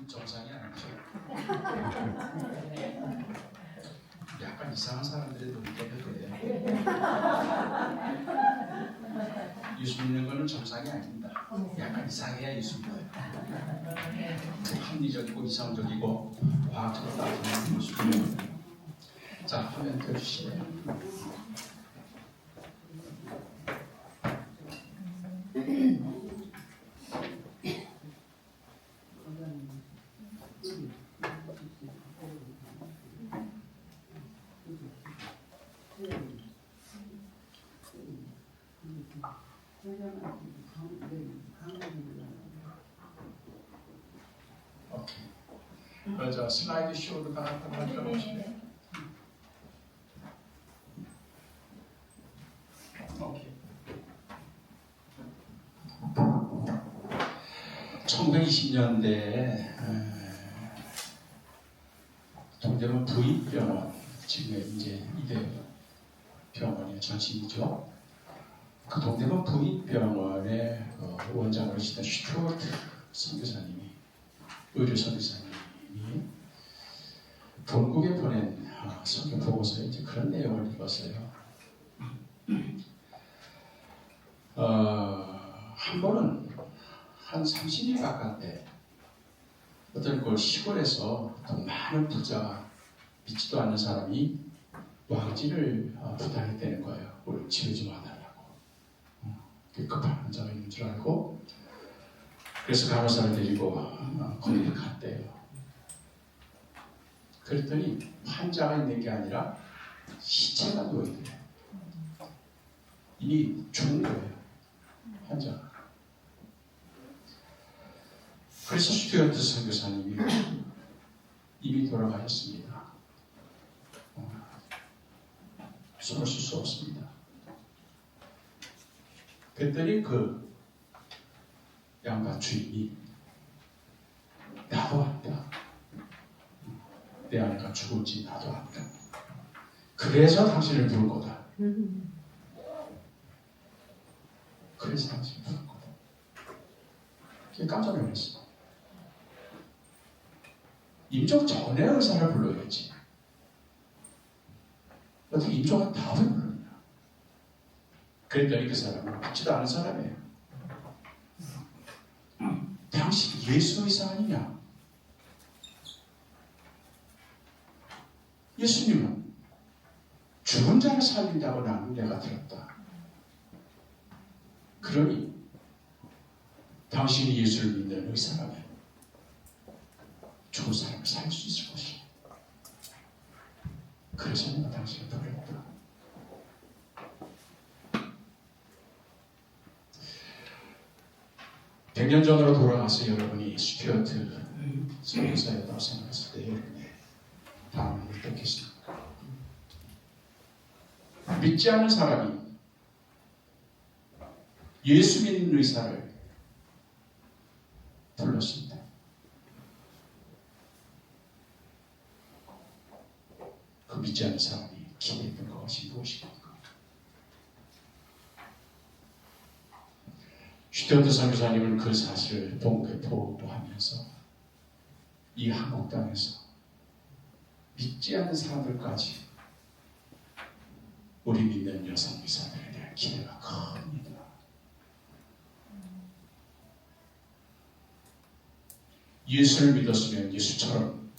정상이 아니죠. 약간 이상한 사람들의 눈이 때문에 예수 믿는 거는 정상이 아닙니다. 약간 이상해야 예수 믿어요. 합리적이고 이상적이고 과학적으로 따지는 예수 믿는 거예요. 자, 화면 펴주시면 저 슬라이드 쇼로 나갔던 걸 들어보시면 오케이. 1920년대에 동대문 부인병원, 지금 이제 이대 병원의 전신이죠. 그 동대문 부인병원의 원장으로 계시던 슈튜어트 선교사님이, 의료 선교사님이 본국에 보낸 선교 보고서에 이제 그런 내용을 읽었어요. 한 번은 한 30일 가까이 어떤 그 시골에서 더 많은 부자가 믿지도 않는 사람이 왕진을 부탁했다는 거예요. 우리 치료 좀 해달라고. 급한 환자가 있는 줄 알고, 그래서 간호사를 데리고 거기를 갔대요. 그랬더니 환자가 있는 게 아니라 시체가 누워있대요. 이미 죽은 거예요, 환자가. 그래서 슈튜어트 선교사님이 이미 돌아가셨습니다. 숨을 쉴 수 없습니다. 그랬더니 그 양반 주인이 나도 안다. 내 아내가 죽을지 나도 안다. 그래서 당신을 부른 거다. 그래서 당신을 부른 거다. 깜짝 놀랐어. 임종 전에 의사를 불러야지. 어떻게 임종한 다음에 부르냐. 그랬더니 그 사람은 믿지도 않은 사람이에요. 당신 예수 의사 아니냐? 예수님은 죽은 자를 살린다고 나는 내가 들었다. 그러니 당신이 예수를 믿는 의사라면 죽은 사람을 살릴 수 있을 것이야. 그래서 내가 당신을 부르겠다. 백 년 전으로 돌아가서 여러분이 슈튜어트 선교사였다고 생각했을 때 여러분의 다음은 어떻겠습니까? 믿지 않는 사람이 예수 믿는 의사를 불렀습니다. 그 믿지 않는 사람이 기대했던 것이 무엇입니까? 슈튜어트 선교사님은 그 사실을 보고하면서 이 한국 땅에서 믿지 않는 사람들까지 우리 믿는 여성 의사들에 대한 기대가 큽니다. 예수를 믿었으면 예수처럼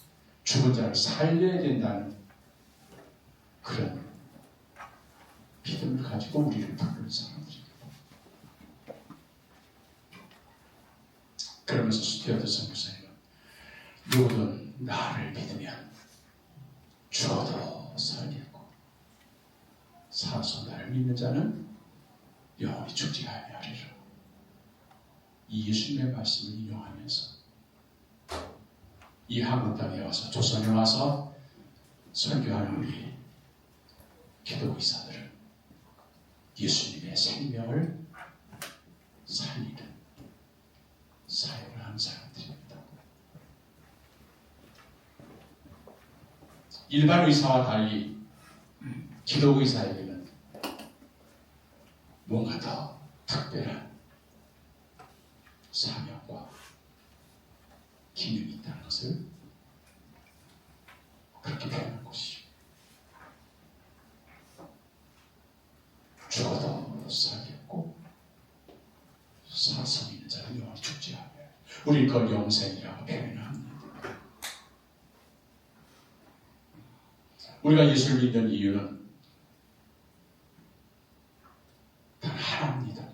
죽은 자를 살려야 된다는 그런 믿음을 가지고 우리를 부르는 사람들입니다. 그러면서 슈튜어트 선교사님은 누구든 나를 믿으면 죽어도 살겠고 살아서 나를 믿는 자는 영원히 죽지 아니하리라. 이 예수님의 말씀을 인용하면서 이 한국 땅에 와서 조선에 와서 선교하는 우리 기독 의사들은 예수님의 생명을 살리는 사역을 하는 사람들입니다. 일반 의사와 달리 기독 의사에게는 뭔가 더 특별한 사명과 기능이 있다는 것을 그렇게 표현한 것이죠. 죽어도 살겠고 살성 있는 자는 영원히 죽지 않아요. 우리 그걸 영생이라고 표현합니다. 우리가 예수를 믿는 이유는 단 하나입니다.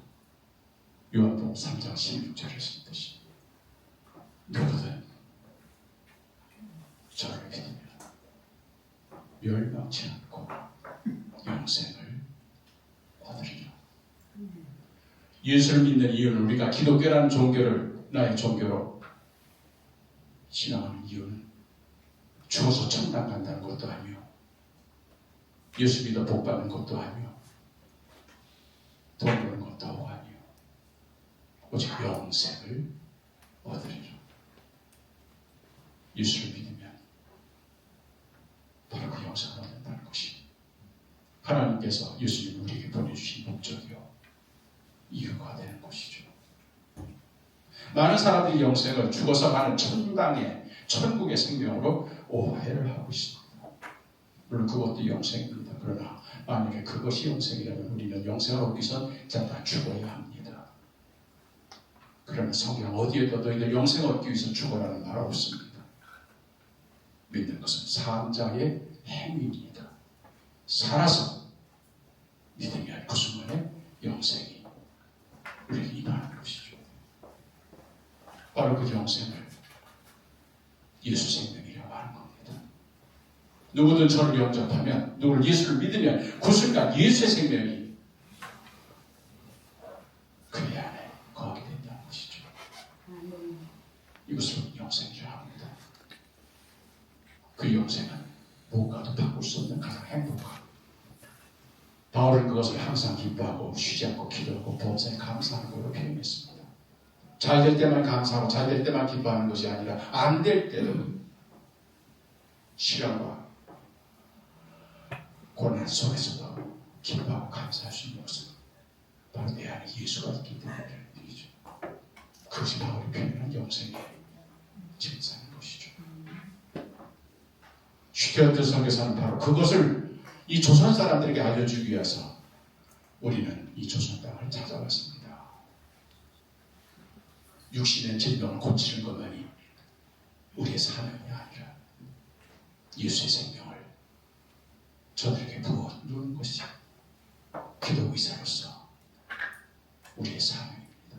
요한복음 3장 16절에 쓴듯이 누구든 저를 믿으면 멸망치 않고 영생을 얻으리라. 예수를 믿는 이유는, 우리가 기독교라는 종교를 나의 종교로 신앙하는 이유는 죽어서 천당 간다는 것도 아니요, 예수 믿어 복 받는 것도 아니요, 돈 버는 것도 아니요, 오직 영생을 얻으리라. 예수를 믿으면 바로 그 영생을 얻는다는 것이 하나님께서 예수님을 우리에게 보내주신 목적이요 이유가 되는 것이죠. 많은 사람들이 영생을 죽어서 가는 천당의 천국의 생명으로 오해를 하고 있습니다. 물론 그것도 영생입니다. 그러나 만약에 그것이 영생이라면 우리는 영생을 얻기 위해서 다 죽어야 합니다. 그러나 성경 어디에도 너희들 영생을 얻기 위해서 죽어라는 말 없습니다. 믿는 것은 산자의 행위입니다. 살아서 믿으면 그 순간에 영생이 우리에게 임하는 것이죠. 바로 그 영생을 예수 생명이라고 하는 겁니다. 누구든 저를 영접하면, 누구를 예수를 믿으면 그 순간 예수의 생명이 그의 안에 거하게 된다는 것이죠. 이것을 영생이라고 합니다. 그 영생은 무엇과도 바꿀 수 없는 가장 행복한, 바울은 그것을 항상 기뻐하고 쉬지 않고 기도하고 범사에 감사하는 걸로 표현했습니다. 잘 될 때만 감사하고 잘 될 때만 기뻐하는 것이 아니라 안 될 때도 시련과 고난 속에서도 기뻐하고 감사할 수 있는 것은 바로 내 안에 예수가 있기 때문에 일이죠. 그것이 바울이 표현한 영생의 진짜인 것이죠. 슈테어트 선교사는 바로 그것을 이 조선 사람들에게 알려주기 위해서 우리는 이 조선 땅을 찾아왔습니다. 육신의 질병을 고치는 것만이 우리의 사명이 아니라 예수의 생명을 저들에게 부어주는 것이 기도 의사로서 우리의 사명입니다.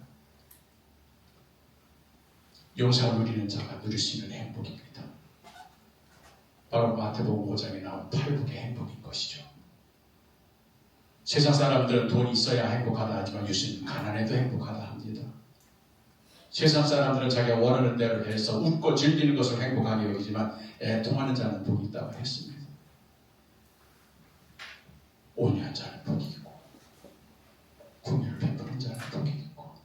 영생을 누리는 자가 누릴 수 있는 행복입니다. 바로 마태복음 5장에 나온 8복의 행복인 것이죠. 세상 사람들은 돈이 있어야 행복하다 하지만 예수님은 가난해도 행복하다 합니다. 세상 사람들은 자기가 원하는 대로 해서 웃고 즐기는 것을 행복하게 여기지만 애통하는 자는 복이 있다고 했습니다. 온유한 자는 복이 있고 궁유를 베푸는 자는 복이 있고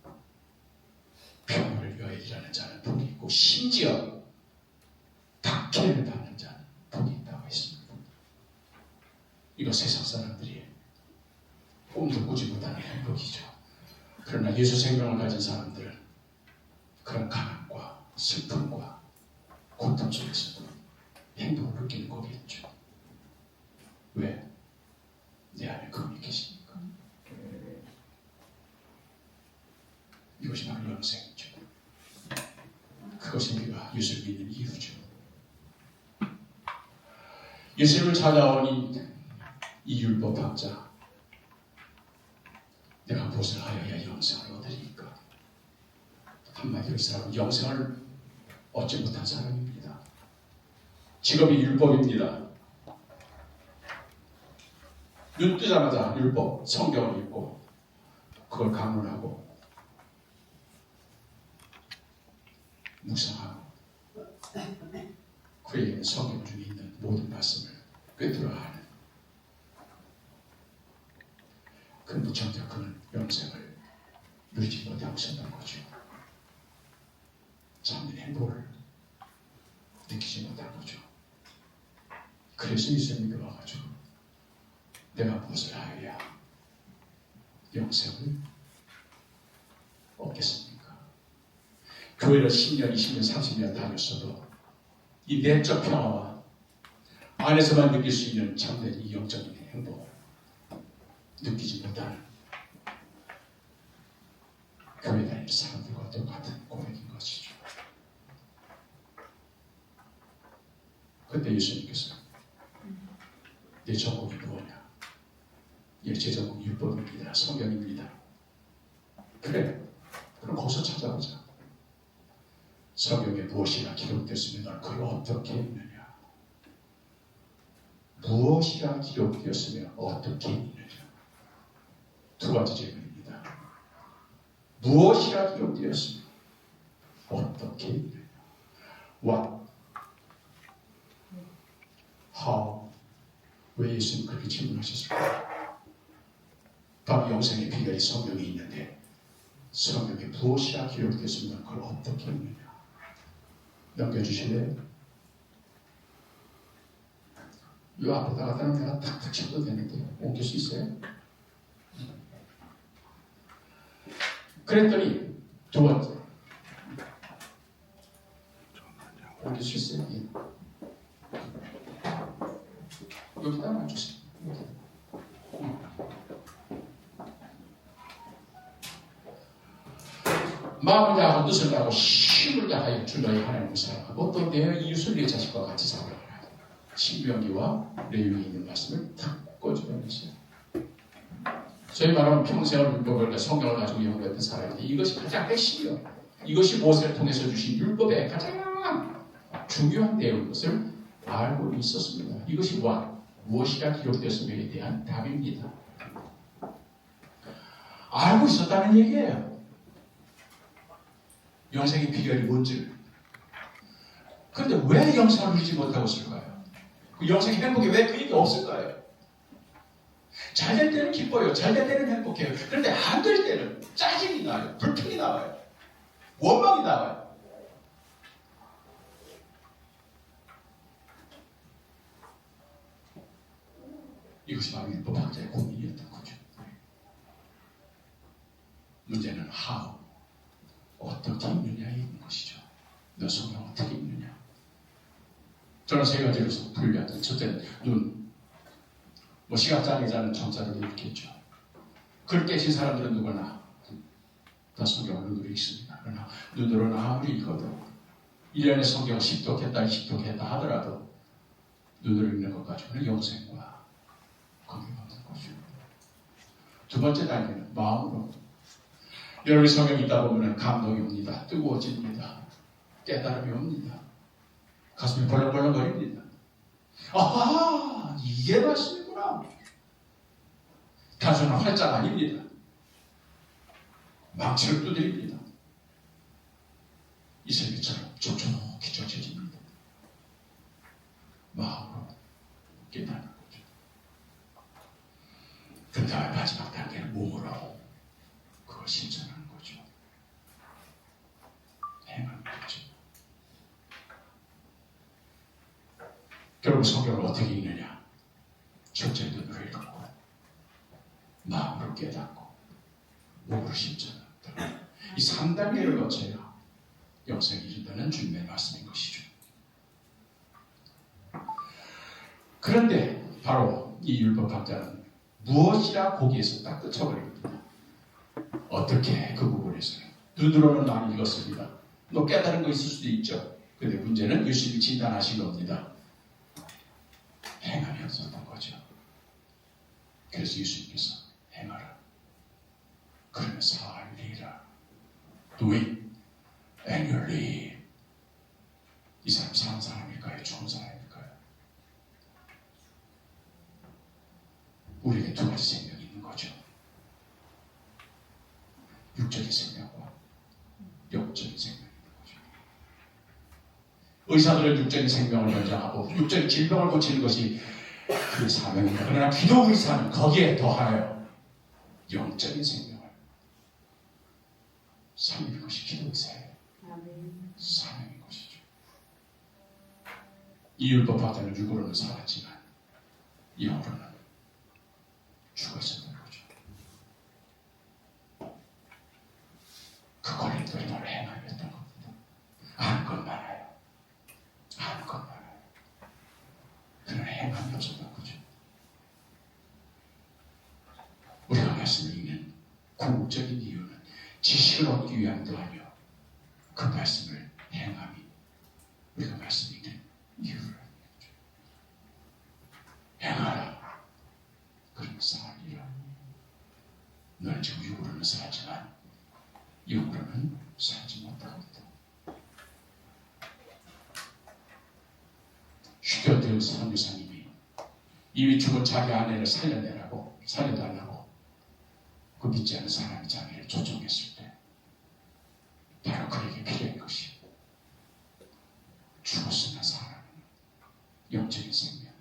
평화를 위하여 일하는 자는 복이 있고 심지어 박해를 받는 자는 복이 있다고 했습니다. 이거 세상 사람들이 꿈도 꾸지 못하는 행복이죠. 그러나 예수 생명을 가진 사람들은 그런 가난과 슬픔과 고통 속에서도 행복을 느끼는 거겠죠. 왜? 내 안에 그분이 계시니까. 이것이 바로 영생이죠. 그것이 우리가 예수를 믿는 이유죠. 예수님을 찾아온 이 율법학자, 내가 무엇을 하여야 영생을 얻으리까? 한마디로 이 사람은 영생을 얻지 못한 사람입니다. 직업이 율법입니다. 눈 뜨자마자 율법, 성경을 읽고 그걸 강론하고 묵상하고 그에게는 성경 중에 있는 모든 말씀을 꿰뚫어하는 그 무청자 그는 영생을 누리지 못하고 있었던 거죠. 참된 행복을 느끼지 못한 거죠. 그래서 예수님이 와가지고 내가 무엇을 하여야 영생을 얻겠습니까? 교회를 10년, 20년, 30년 다녔어도 이 내적 평화와 안에서만 느낄 수 있는 참된 이 영적인 행복을 느끼지 못하는 교회 다니는 사람들과 똑같은 고백인 것이죠. 그때 예수님께서 내 전공이 무엇이냐? 예, 제 전공이 율법입니다. 성경입니다. 그래, 그럼 거기서 찾아보자. 성경에 무엇이라 기록되었으면 넌 그걸 어떻게 읽느냐? 무엇이라 기록되었으면 어떻게 읽느냐? 두 가지 질문입니다. 무엇이라 기록되었으면 어떻게 읽느냐? What? How? 왜 예수님 그렇게 질문하셨을까요? 바로 영생의 비결이 성경에 있는데 성경에 무엇이라 기록되었으면 그걸 어떻게 읽느냐? 넘겨주실래요? 이 앞에다 갖다는 내가 탁탁 쳐도 되는데 옮길 수 있어요? 그랬더니 두 번째 옮길 수 있어요? 예. 여기다 놔주세요. 마음을 다하고 뜻을 다하고 힘을 다하여 주 너희 하나님을 사랑하고 또 내 이웃을 내 자식과 같이 사랑하라. 신명기와 레위기에 있는 말씀을 탁 꺼주면서 저희 말하면 평생을 율법을 성경을 가지고 연구했던 사람인데 이것이 가장 핵심이요. 이것이 모세를 통해서 주신 율법의 가장 중요한 내용인 것을 알고 있었습니다. 이것이 무엇이라 기록되었음에 대한 답입니다. 알고 있었다는 얘기예요. 영생의 비결이 뭔지를. 그런데 왜 영생을 누리지 못하고 있을까요? 그 영생의 행복이 왜 그 얘기 없을까요? 잘 될 때는 기뻐요. 잘 될 때는 행복해요. 그런데 안 될 때는 짜증이 나요. 불평이 나와요. 원망이 나와요. 이것이 바로 율법학자의 고민이었던 거죠. 문제는 how, 어떻게 읽느냐에 있는 것이죠. 너 성경 어떻게 읽느냐? 저는 세 가지로 분류하죠. 첫째는 눈. 시각 장애자는 정자로 이렇게 있죠. 글 깨진 사람들은 누구나 다 성경을 눈으로 읽습니다. 그러나 눈으로는 아무리 읽어도 1년에 성경을 10독했다 하더라도 눈으로 읽는 것 가지고는 영생과 관계가 없는 거죠. 두 번째 단계는 마음으로. 여러분이 성경 읽다 보면 감동이 옵니다. 뜨거워집니다. 깨달음이 옵니다. 가슴이 벌렁벌렁거립니다. 아하, 이게 말씀이구나. 단순한 활짝 아닙니다. 망치를 두드립니다. 이슬비처럼 촉촉히 젖혀집니다. 마음으로 깨닫는 거죠. 그 다음에 마지막 단계는 몸으로 그걸 실천하는 거죠. 행하는 거죠. 결국 성경을 어떻게 읽느냐? 첫째 눈으로 읽고 마음으로 깨닫고 몸으로 실천한다. 이 3단계를 거쳐야 영생에 이른다는 주님의 말씀인 것이죠. 그런데 바로 이 율법학자는 무엇이라 거기에서 딱 끝쳐버립니다. 어떻게 그 부분에서는 눈으로는 많이 읽었습니다. 뭐 깨달은 거 있을 수도 있죠. 근데 문제는 예수님이 진단하신 겁니다. 행함이 없었던 거죠. 그래서 예수님께서 행하라. 그러면 살리라. Do it and you live. 이 사람 사는 사람일까요? 죽은 사람일까요? 우리에게 두 가지 생명이 있는 거죠. 육적인 생명과 영적인 생명이 있는 거죠. 의사들은 육적인 생명을 연장하고 육적인 질병을 고치는 것이 그 사명입니다. 그러나 기도 의사는 거기에 더하여 영적인 생명을 살리는 것이 기도 의사예요. 사명인 것이죠. 이 율법학자는 육으로는 살았지만 영으로는 죽었었던 거죠. 그 권리들을 행하였던 겁니다. 아는 건 많아요. 아는 건 궁극적인 이유는 지식을 얻기 위함도 아니요 그 말씀을 행함이 우리가 말씀 읽는 이유를 행하라. 그런 삶이라. 너는 지금 육으로는 살지만 육으로는 살지 못합니다. 슈겨드 선교사님이 이미 죽은 자기 아내를 살려달라고 그 믿지 않는 사람이 자기를 초청했을 때 바로 그에게 필요한 것이 죽었으나 살아나는 영적인 생명,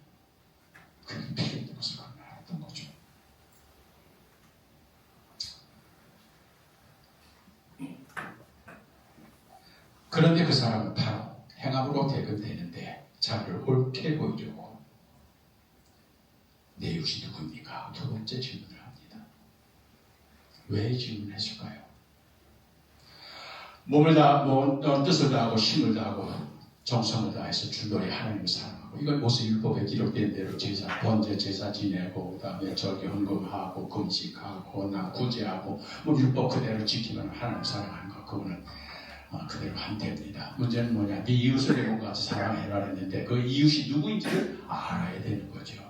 그게 필요한 것을 그는 알았던 거죠. 그런데 그 사람은 바로 행함으로 대금되는데 자기를 옳게 보이려고 내 육이 누구입니까? 두 번째 질문을 합니다. 왜 질문했을까요? 몸을 뜻을 다하고 힘을 다하고 정성을 다해서 줄놀이 하나님을 사랑하고, 이건 모세율법에 기록된 대로 제사, 번제 제사 지내고, 그 다음에 절기 헌금하고, 금식하고, 구제하고, 율법 그대로 지키면 하나님 사랑하는 거, 그거는 그대로 하면 됩니다. 문제는 뭐냐? 네 이웃을 내 몸과 같이 사랑해라 했는데 그 이웃이 누구인지를 알아야 되는 거죠.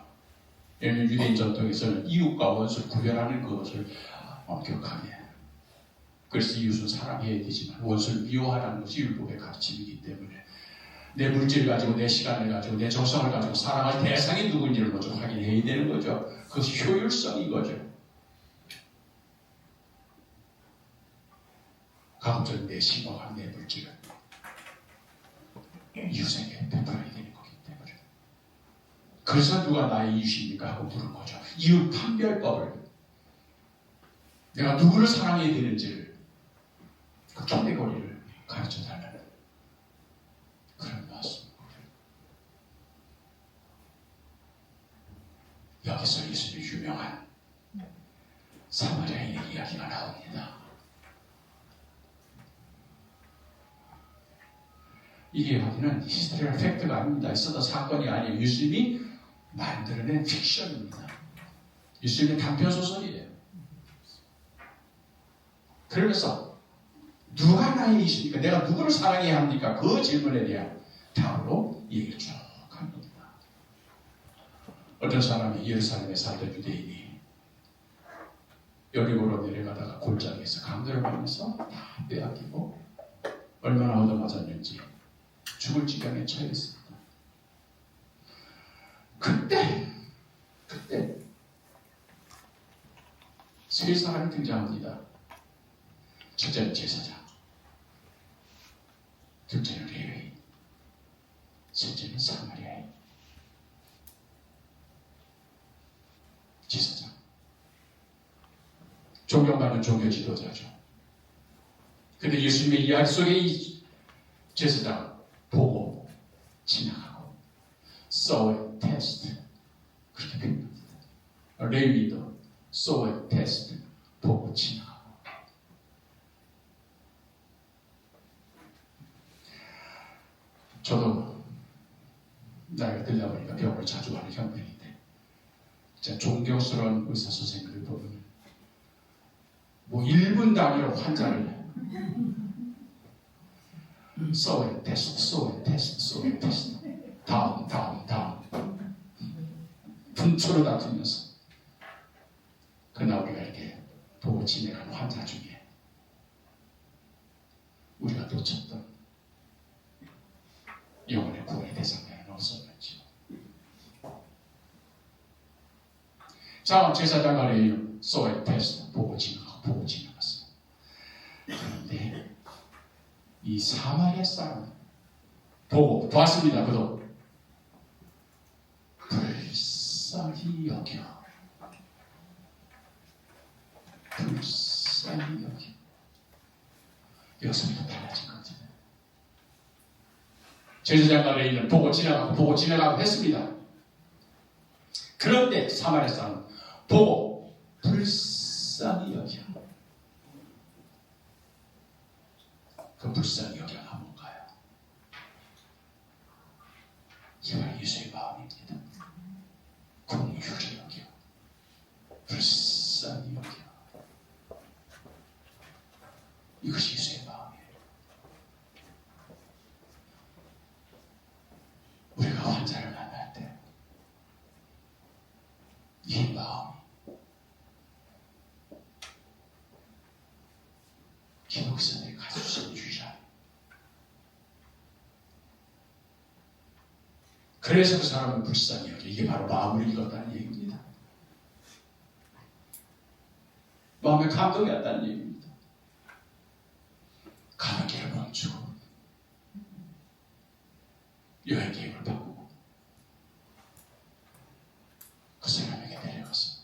왜냐하면 유대인 전통에서는 이웃과 원수를 구별하는 그것을 엄격하게, 그래서 이웃은 사랑해야 되지만 원수를 미워하라는 것이 율법의 가르침이기 때문에 내 물질을 가지고, 내 시간을 가지고, 내 정성을 가지고 사랑할 대상이 누구인지를 먼저 확인해야 되는 거죠. 그것이 효율성인 거죠. 가급적 내 시간과 내 물질을 이웃에게 베풀어야 되는 거기 때문에. 그래서 누가 나의 이웃입니까? 하고 물은 거죠. 이웃 판별법을, 내가 누구를 사랑해야 되는지를, 그 캔대거리를 가르쳐 달라는 그런 말씀입니다. 여기서 예수님의 유명한 사마리아인의 이야기가 나옵니다. 이 이야기는 히스토리얼 팩트가 아닙니다. 있었던 사건이 아니에요. 예수님이 만들어낸 픽션입니다. 예수님의 단편소설이에요. 그러면서 누가 나의 이웃입니까? 내가 누구를 사랑해야 합니까? 그 질문에 대한 답으로 얘기를 쭉 한 겁니다. 어떤 사람이 예루살렘에 살던 유대인이 여리고로 내려가다가 골짜기에서 강도를 받으면서 다 빼앗기고 얼마나 얻어맞았는지 죽을 지경에 처해 있습니다. 그때 세 사람이 등장합니다. 첫째는 제사장, 둘째는 레위인, 셋째는 사마리아인. 제사장, 존경받는 종교 지도자죠. 근데 예수님의 이야기 속에 이 제사장 보고 지나가고, saw and test, 그렇게 표현합니다. 레위도 saw and test, 보고 지나가고. 저도 나이가 들다 보니까 병원을 자주 가는 형편인데, 진짜 존경스러운 의사 선생님들 보면 1분 단위로 환자를 소외 테스트 다음 분초로 다투면서, 그러나 우리가 이렇게 보고 지내가는 환자 중에 우리가 놓쳤던 영혼의 구원의 대상자는 없었는지. 자, 제사장 아래에 소외 테스트 보고 지나갔어요. 그런데 이 사마리아 사람 보고 봤습니다. 그도 불쌍히 여겨. 여기서부터 달라진 거죠. 제사장 아래에 보고 지나가고 했습니다. 그런데 사마리아 사람 보고 불쌍히 여겨. 그 불쌍히 여겨가 뭔가요? 이건 예수의 마음입니다. 긍휼히 여겨, 불쌍히 여겨. 이것이 예수의 마음이에요. 우리가 환자를 만날 때 이 마음이 기독선에 가주신 유일한, 그래서 그 사람은 불쌍히 여겨. 이게 바로 마음을 읽었다는 얘기입니다. 마음에 감동이 왔다는 얘기입니다. 가는 길을 멈추고 여행 계획을 바꾸고 그 사람에게 내려가서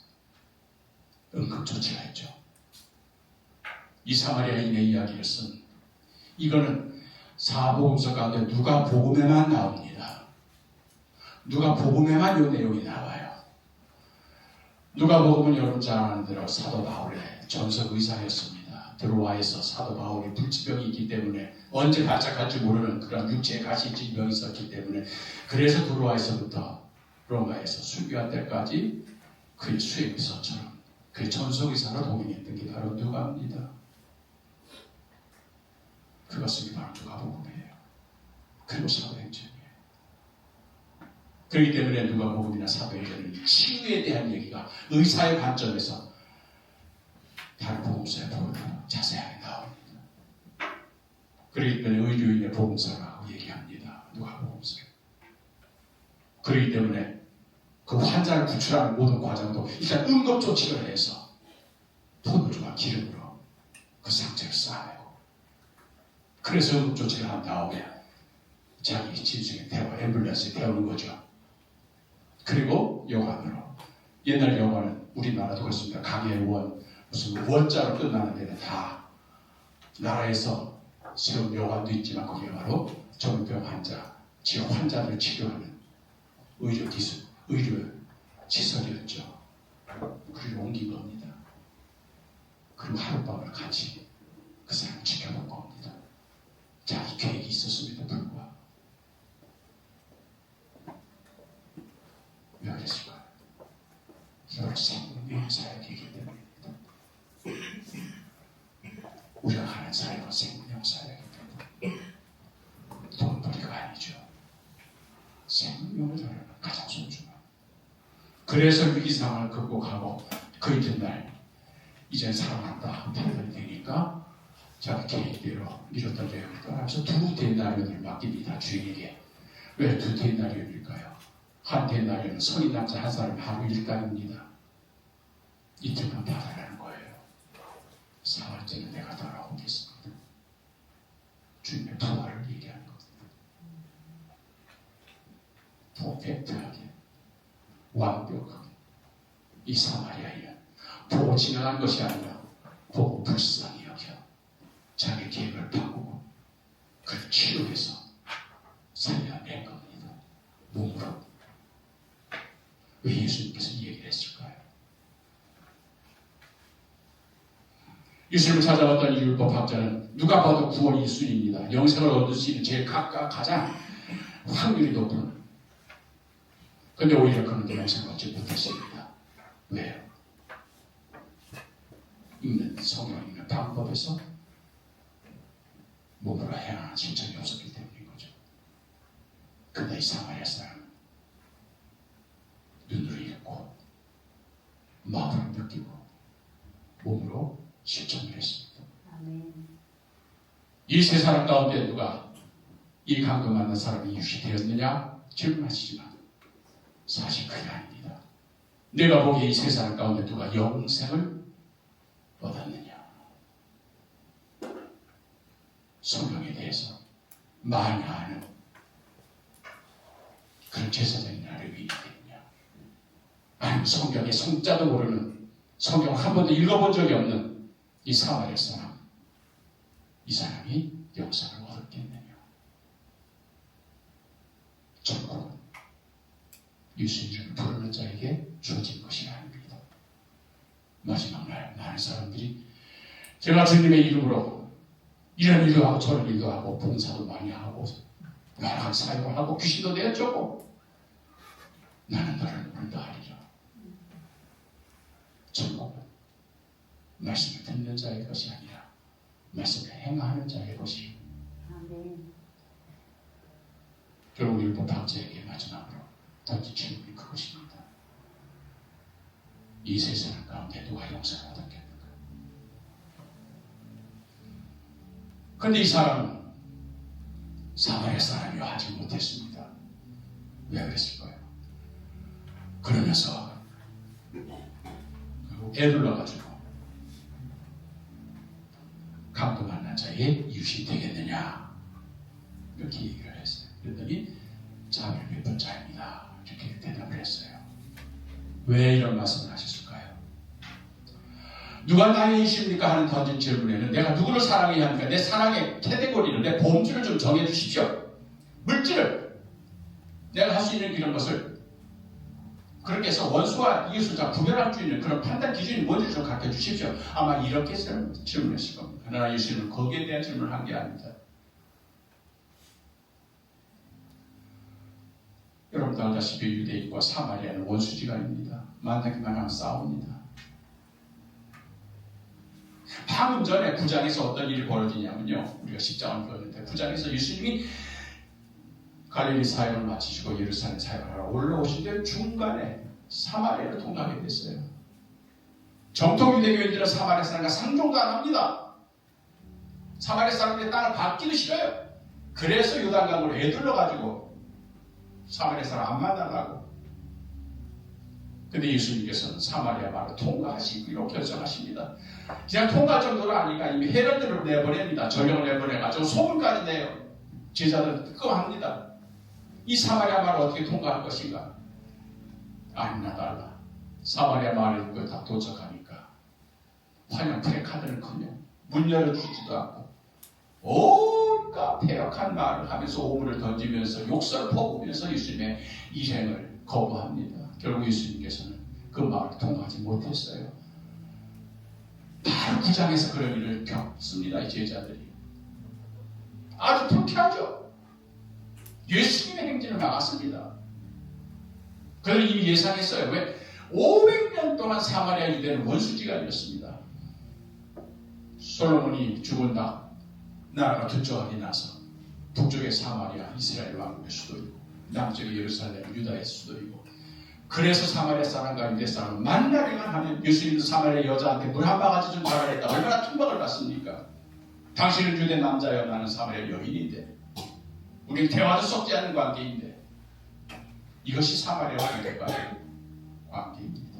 응급조치가 했죠. 이 사마리아인의 이야기를 쓴, 이거는 사복음서 가운데 누가복음에만 나옵니다. 누가복음에만 이 내용이 나와요. 누가복음은 여러분 잘 아는 대로 사도 바울의 전속 의사였습니다. 드로아에서 사도 바울이 불치병이 있기 때문에 언제 발작할지 모르는 그런 육체에 가시질병이 있었기 때문에, 그래서 드로아에서부터 로마에서 순교할 때까지 그의 수행의사처럼 그의 전속 의사로 동행했던 게 바로 누가입니다. 그것이 바로 누가복음이에요. 그리고 사도행전이에요. 그렇기 때문에 누가복음이나 사도행전은 치유에 대한 얘기가 의사의 관점에서 다른 복음서에 보다 자세하게 나옵니다. 그렇기 때문에 의료인의 복음서라고 얘기합니다. 누가복음서. 그렇기 때문에 그 환자를 구출하는 모든 과정도 일단 응급조치를 해서 포도주와 기름으로 그 상처를 쌓아내고, 그래서 응급조치를 한 다음에 자기 짐승에 태워 앰뷸런스에 태우는 거죠. 그리고 여관으로, 옛날 여관은 우리나라도 그렇습니다. 강의원 무슨 원자로 끝나는 데는 다 나라에서 세운 여관도 있지만 그게 바로 정병 환자, 지역 환자들을 치료하는 의료 기술, 의료 시설이었죠. 그리고 옮긴 겁니다. 그리고 하룻밤을 같이 그 사람을 지켜본 겁니다. 자기 계획이 있었음에도 불구하고. 왜 그랬을까요? 이걸 생명의 사역이기 때문입니다. 우리가 하는 사역은 생명 사역이기 때문에 돈벌이가 아니죠. 생명을 다루는 가장 소중한. 그래서 위기 상황을 극복하고 그 이튿날 이제 살아난다 판단이 되니까 자기 계획대로 미뤘던 계획을 떠나서 2 데나리온을 맡깁니다. 주인에게. 왜 2 데나리온일까요? 한 데나리온은 성인 남자 한 사람 하루 일당입니다. 이틀만 받아라는 거예요. 4월째는 내가 돌아오겠습니다. 주님의 부활을 얘기하는 겁니다. 퍼펙트하게, 완벽하게 이 사마리아인은 보고 지나간 것이 아니라 보고 불쌍히 여겨 자기 계획을 바꾸고 그를 치료해서 살려낸 겁니다. 몸으로. 왜 예수님께서 이 얘기를 했을까요? 예수님을 찾아왔던 이 율법학자는 누가 봐도 구원이 1순위입니다. 영생을 얻을 수 있는 제일 가장 확률이 높은. 근데 오히려 그는 영생을 얻지 못했습니다. 왜요? 읽는 성경 읽는 방법에서 몸으로 행하는 실천이 없었기 때문인 거죠. 근데 이 사마리아 사람은 눈으로 읽고 마음으로 느끼고 몸으로 실천을 했습니다. 이 3사람 가운데 누가 이 강도 만난 사람이 유시되었느냐 질문하시지만 사실 그게 아닙니다. 내가 보기에 이 3사람 가운데 누가 영생을 얻었느냐. 성경에 대해서 많이 아는 그런 제사장이 나를 위해 있느냐, 아니면 성경의 성자도 모르는, 성경을 한 번도 읽어본 적이 없는 이 사마리아 사람, 이 사람이 영생을 얻었겠느냐. 천국은 예수님을 부르는 자에게 주어진 것이 아닙니다. 마지막 날 많은 사람들이 제가 주님의 이름으로 이런 일도 하고 저런 일도 하고 봉사도 많이 하고 여러 가지 사역을 하고 귀신도 내쫓고 나는 너를 모른다 하리라. 천국은 말씀을 듣는 자의 것이 아니라 말씀을 행하는 자의 것이 아멘. 결국 율법 박제에게 마지막으로 던진 질문이 그것입니다. 이 세상 가운데 누가 영생을 얻었겠는가? 그런데 이 사람은 사마리아 사람이 하지 못했습니다. 왜 그랬을까요? 그러면서 결국 애둘러가지고 강도 만난 자의 이웃이 되겠느냐 이렇게 얘기를 했어요. 그랬더니 자비를 베푼 자입니다. 이렇게 대답을 했어요. 왜 이런 말씀을 하셨을까요? 누가 나의 이십니까? 하는 던진 질문에는 내가 누구를 사랑해야 합니까? 내 사랑의 카테고리를, 내 범주를 좀 정해 주십시오. 물질을 내가 할 수 있는 이런 것을 그렇게 해서 원수와 이웃을 다 구별할 수 있는 그런 판단 기준이 뭔지 좀 가르쳐 주십시오. 아마 이렇게 질문했을 겁니다. 그러나 예수님은 거기에 대한 질문을 한 게 아닙니다. 여러분도 알다시피 유대인과 사마리아는 원수지간입니다. 만나기만 하면 싸웁니다. 방금 전에 9장에서 어떤 일이 벌어지냐면요. 우리가 10장을 보였는데 9장에서 예수님이 갈릴리 사역을 마치시고 예루살렘 사역을 하러 올라오신데 중간에 사마리아를 통과하게 됐어요. 정통 유대교인들은 사마리아 사람과 상종도 안 합니다. 사마리아 사람들의 땅을 받기도 싫어요. 그래서 요단강으로 애둘러가지고 사마리아 사람 안 만나라고. 근데 예수님께서는 사마리아 말을 통과하시기로 결정하십니다. 그냥 통과할 정도로 아니까 이미 헤롯들을 내보냅니다. 전령을 내보내가지고 소문까지 내요. 제자들 뜨거워합니다. 이 사마리아 말을 어떻게 통과할 것인가? 아니나 달라. 사마리아 말을 듣고 다 도착하니까 환영 프레카드는커녕 문 열어주지도 않고 온갖 폐역한 말을 하면서 오물을 던지면서 욕설을 퍼부으면서 예수님의 일행을 거부합니다. 결국 예수님께서는 그 마을을 통과하지 못했어요. 바로 9장에서 그런 일을 겪습니다. 이 제자들이. 아주 불쾌하죠. 예수님의 행진을 막았습니다. 그들은 이미 예상했어요. 왜? 500년 동안 사마리아 유대는 원수지간이었습니다. 솔로몬이 죽은 나라가 두쪽하게 나서 북쪽의 사마리아 이스라엘 왕국의 수도이고 남쪽의 예루살렘 유다의 수도이고, 그래서 사마리아 사람과 유대 사람은 만나기만 하면 예수님도 사마리아 여자한테 물 한 바가지 좀 달라 했다. 얼마나 통박을 받습니까? 당신은 유대 남자여 나는 사마리아 여인인데 우리는 대화도 섞지 않는 관계인데, 이것이 사마리아와 유대과의 관계입니다.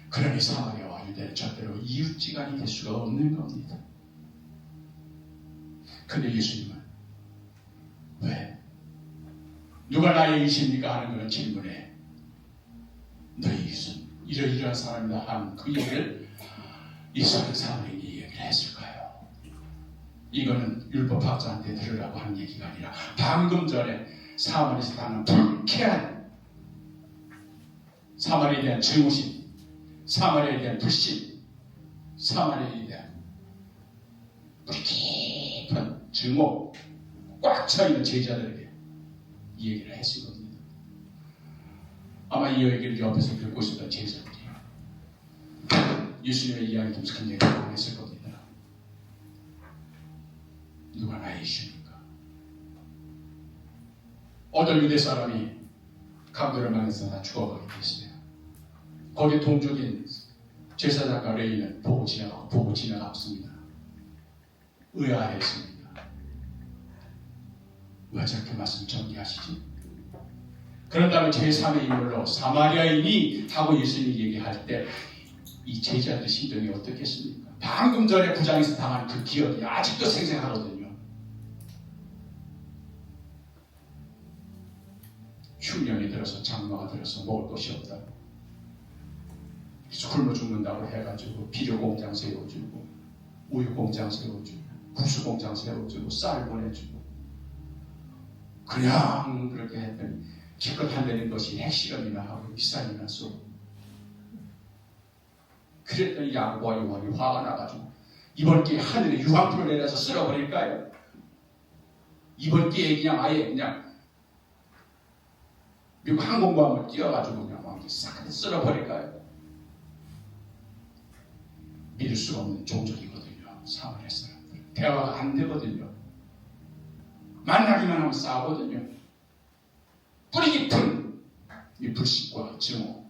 그러니 사마리아와 유대는 절대로 이웃지간이 될 수가 없는 겁니다. 근데 예수님은 왜? 누가 나의 이웃입니까? 하는 그런 질문에 너희 이웃은 이러이러한 사람이다 하는 그 얘기를 이스라엘 사람에게 얘기를 했을까요? 이거는 율법학자한테 들으라고 하는 얘기가 아니라 방금 전에 사마리아에서 당한 불쾌한 사마리아에 대한 증오심, 사마리아에 대한 불신, 사마리아에 대한 깊은 증오 꽉 차있는 제자들에게 이 얘기를 했을 겁니다. 아마 이 얘기를 옆에서 듣고 있었던 제자들이 예수님의 이야기 통해서 굉장히 당황했을 겁니다. 누가 나의 이웃입니까? 어떤 유대 사람이 강도를 만나서 다 죽어버리게 됐어요. 거기에 동족인 제사장과 레위는 보고 지나갔습니다. 의아했습니다. 왜 저렇게 말씀 전개하시지? 그런 다음에 제3의 인물로 사마리아인이 하고 예수님이 얘기할 때 이 제자들 심정이 어떻겠습니까? 방금 전에 9장에서 당한 그 기억이 아직도 생생하거든요. 흉년이 들어서 장마가 들어서 먹을 것이 없다. 굶어 죽는다고 해가지고 비료 공장 세워주고 우유 공장 세워주고 구수 공장 세워주고 쌀 보내주고 그냥 그렇게 했더니 기껏 한다는 것이 핵실험이나 하고 미사일이나 쏘고, 그랬더니 야고보와 요한이 화가 나가지고 이번 기회에 하늘에 유황불을 내려서 쓸어버릴까요? 이번 기회에 그냥 아예 그냥 미국 항공모함을 띄워가지고 그냥 왕기 싹 쓸어버릴까요? 믿을 수가 없는 종족이거든요. 사마리아 사람들. 대화가 안 되거든요. 만나기만 하면 싸우거든요. 뿌리 깊은 이 불신과 증오.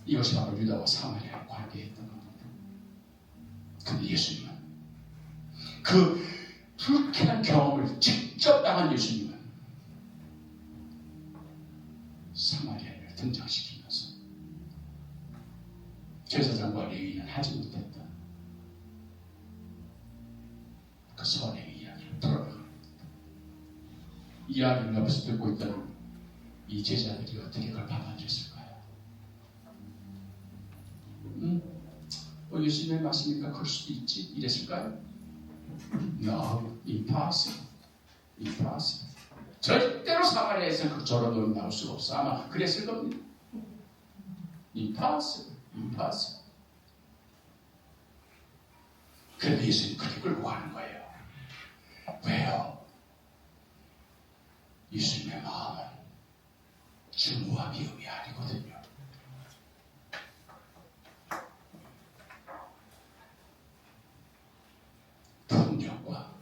이것이 바로 유다와 사마리아의 관계였던 겁니다. 근데 예수님은 그 불쾌한 경험을 직접 당한 예수님은 사마리아를 등장시키면서 제사장과 레위인은 하지 못했던 그 선의 이야기를 풀어나갑니다. 이야기를 옆에서 듣고 있던 이 제자들이 어떻게 그걸 받아들였을까요? 예수님의 말씀이니까 그럴 수도 있지 이랬을까요? No, impossible. impossible. 절대로 사마리아에서는 저런 놈이 나올 수가 없어. 아마 그랬을 겁니다. impossible. impossible. 그런데 예수님 그렇게 끌고 가는 거예요. 왜요? 예수님의 마음은 증오와 미움이 아니거든요. 폭력과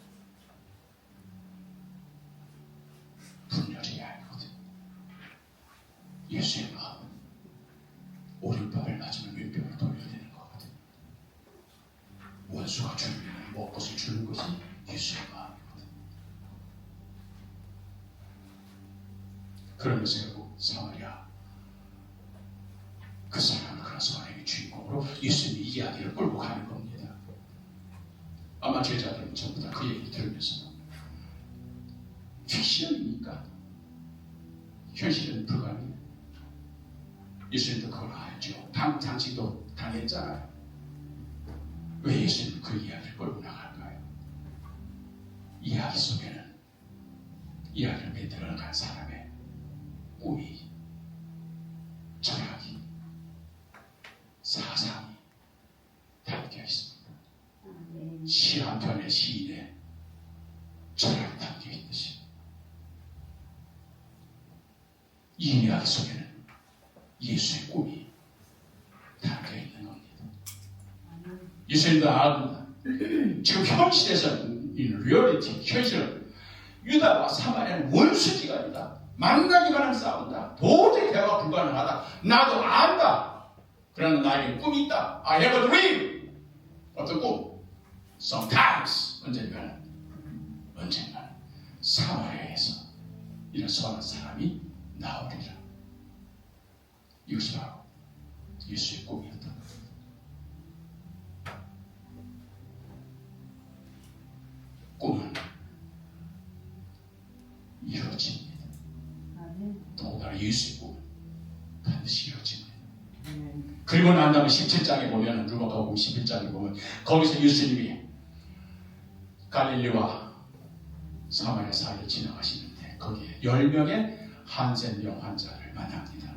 분열이 아니거든요. 예수의 마음은 오른밥을 맞으면 왼편을 돌려야 되는 거거든요. 원수가 주는 먹것을 주는 것이 예수의 마음이거든요. 그러면서 결국 사마리아 그 사람은 그런 선행의 주인공으로 예수님이 이야기를 끌고 가는 겁니다. 아마 제자들은 전부 다 그 얘기를 들으면서 픽션이니까 현실은 불가능해요. 예수님도 그걸 알죠. 당신도 당했잖아요. 왜 예수님은 그 이야기를 끌고 나갈까요? 이야기 속에는 이야기를 만들어간 사람의 꿈이, 철학이, 사상이 담겨 있습니다. 시 한 편의 시인의 철학이 담겨 있듯이 이 이야기 속에는 예수의 꿈이 담겨 있는 겁니다. 예수님도 압니다. 지금 현실에서는 이 리얼리티, 현실은 유다와 사마리아는 원수지간이다. 만나기만 하면 싸운다. 도저히 대화가 불가능하다. 나도 안다. 그러나 나에게 꿈이 있다. I have a dream. 어떤 꿈? Sometimes 언젠가는 사마리아에서 이런 선한 사람이 나오리라. 이것이 바로 예수의 꿈이었던 겁니다. 꿈은 이루어집니다. 더군다나 예수의 꿈은 반드시 이루어집니다. 그리고 난 다음에 17장에 보면 루가복음 11장에 보면 거기서 예수님이 갈릴리와 사마리아 사이를 지나가시는데 거기에 10명의 한센병 환자를 만납니다.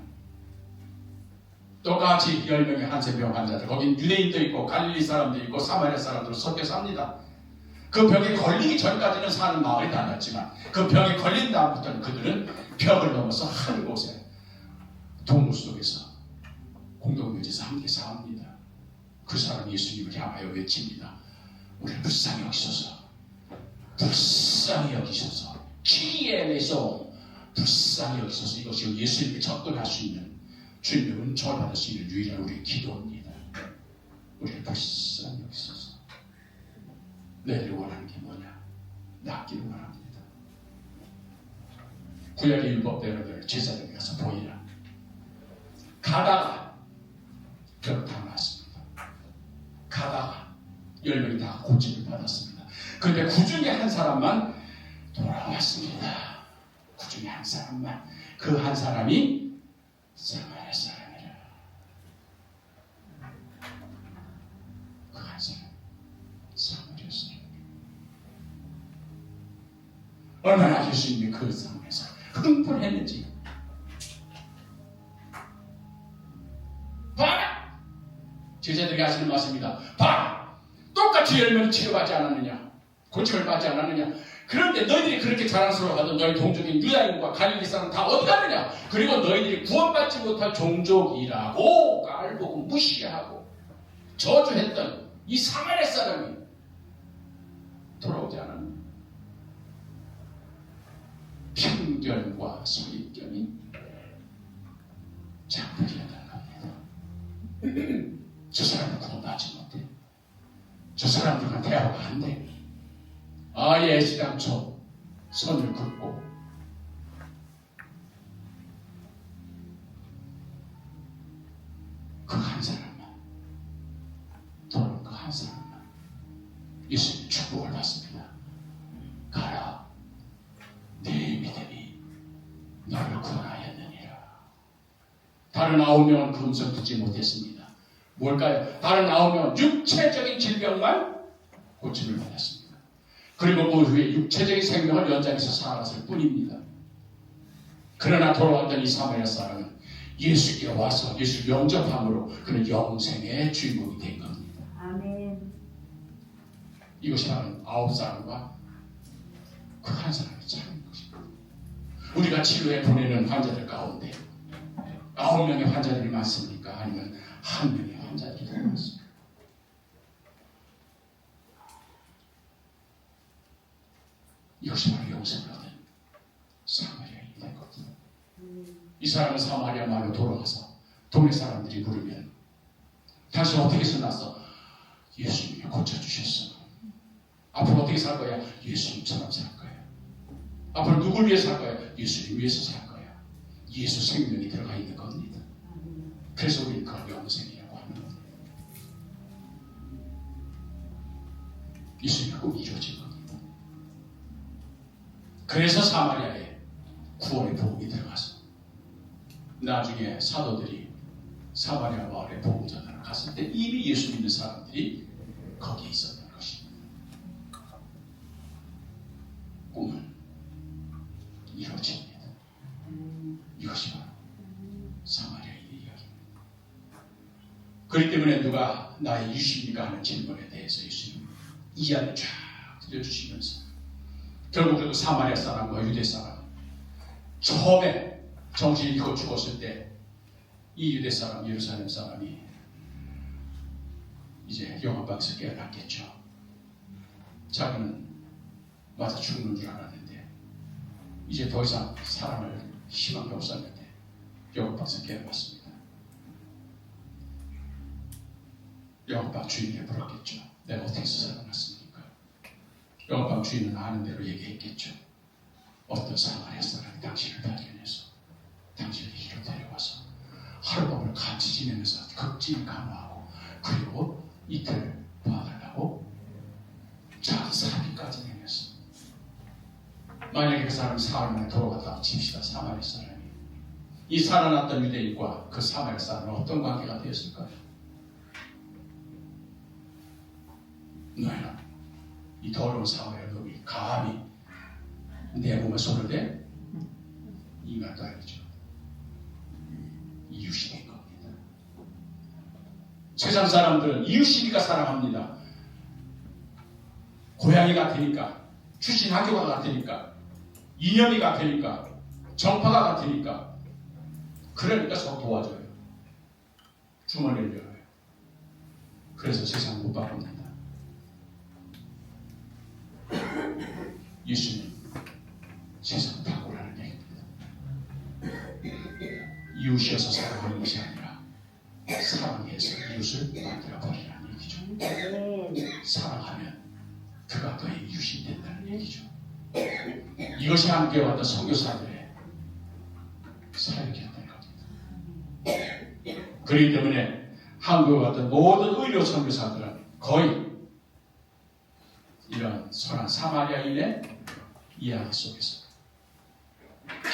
똑같이 10명의 한센병 환자들, 거긴 유대인도 있고 갈릴리 사람도 있고 사마리아 사람들도 섞여 삽니다. 그 병에 걸리기 전까지는 사는 마을이 달랐지만 그 병에 걸린 다음부터는 그들은 벽을 넘어서 한 곳에 동굴 속에서 공동묘지에서 함께 삽니다. 그 사람 예수님을 향하여 외칩니다. 우리를 불쌍히 여기소서. 불쌍히 여기소서. 키에레소 불쌍히 여기소서. 이것이 예수님께 접근할 수 있는, 주님의 은총을 받을 수 있는 유일한 우리의 기도입니다. 우리를 불쌍히 여기소서. 너희들이 원하는 게 뭐냐? 낫기를 원합니다. 구약의 율법대로 제사장에 가서 보이라. 가다가 벽을 다 놨습니다. 가다가 10명이 다 고침을 받았습니다. 그런데 그 중에 한 사람만 돌아왔습니다. 그 중에 한 사람만. 그 한 사람이 사마리아 사람이라. 그 한 사람 사마리아 사람. 얼마나 예수님이 그 상황에서 흥분했는지. 봐라! 제자들이 하시는 말씀입니다. 봐라! 똑같이 10명이 치료받지 않았느냐? 고침을 받지 않았느냐? 그런데 너희들이 그렇게 자랑스러워하던 너희 동족인 유다인과 갈릴리 사람 다 어디 갔느냐? 그리고 너희들이 구원받지 못할 종족이라고 깔보고 무시하고 저주했던 이 사마리아 사람이 돌아오지 않았느냐? 편견과 선입견이 장벽이었다는 겁니다. 저 사람은 구원받지 못해. 저 사람들과 대화가 안 돼. 아예 애시당초 선을 긋고 그 한 사람만, 돌아온 그 한 사람만 예수님 축복을 받습니다. 가라, 네 믿음이 너를 구원하였느니라. 다른 9명은 그 음성 듣지 못했습니다. 뭘까요? 다른 9명은 육체적인 질병만 고침을 받았습니다. 그리고 그 후에 육체적인 생명을 연장해서 살았을 뿐입니다. 그러나 돌아왔던 이 사마리아 사람은 예수께 와서 예수를 영접함으로 그는 영생의 주인공이 된 겁니다. 아멘. 이것이 바로 9사람과 그 한 사람의 차이인 것입니다. 우리가 치료에 보내는 환자들 가운데 9명의 환자들이 많습니까? 아니면 1명의 환자들이 많습니까? 이것이 바로 영생을 얻은 사마리아인이 된 겁니다. 이 사람은 사마리아 마을로 돌아가서 동네 사람들이 물으면 당신 어떻게 살았어? 예수님이 고쳐주셨어. 앞으로 어떻게 살 거야? 예수님처럼 살 거야. 앞으로 누굴 위해서 살 거야? 예수님 위해서 살 거야. 예수 생명이 들어가 있는 겁니다. 그래서 우리는 그걸 영생이라고 하는 겁니다. 예수님의 꿈이 이루어진 겁니다. 그래서 사마리아에 구원의 복음이 들어가서 나중에 사도들이 사마리아 마을에 복음 전하러 갔을 때 이미 예수 믿는 사람들이 거기에 있었던 것입니다. 꿈은 이루어집니다. 이것이 바로 사마리아인의 이야기입니다. 그렇기 때문에 누가 나의 유십니까 하는 질문에 대해서 예수님 이야기를 쫙 들려주시면서 결국 그 사마리아 사람과 유대 사람 처음에 정신이 잃고 죽었을 때 이 유대 사람, 예루살렘 사람이 이제 영화방에서 깨어났겠죠. 자기는 맞아 죽는 줄 알았는데 이제 더 이상 사람을 희망이 없었는데 영화방에서 깨어났습니다. 영화방 주인에게 물었겠죠. 내가 어떻게 해서 살아났습니까? 영화방 주인은 아는 대로 얘기했겠죠. 어떤 사마리아 사람이 당신을 발견해서 당신을 이리로 데려와서 하룻밤을 같이 지내면서 극진히 간호하고 그리고 이틀 도와달라고 자기 사비까지 내면서 만약에 그 사람이 사흘 만에 돌아갔다고 칩시다. 사마리아 사람이 이 살아났던 유대인과 그 사마리아 사람은 어떤 관계가 되었을까요? 너희는 이 더러운 사마리아 놈이 감히 내 몸에 손을 대? 인간도 아니죠. 이웃이 된 겁니다. 세상 사람들은 이웃이니까 사랑합니다. 고향이 같으니까, 출신 학교가 같으니까, 이념이 같으니까, 정파가 같으니까, 그러니까 서로 도와줘요. 주머니를 열어요. 그래서 세상 못 바꿉니다. 예수님 세상 바꾸라는 얘기입니다. 이웃이어서 사랑하는 것이 아니라 사랑해서 이웃을 만들어버리라는 얘기죠. 사랑하면 그가 너의 이웃이 된다는 얘기죠. 이것이 함께 왔던 선교사들의 사역이었던 겁니다. 그렇기 때문에 한국에 왔던 모든 의료 선교사들은 거의 이런 선한 사마리아인의 이야기 속에서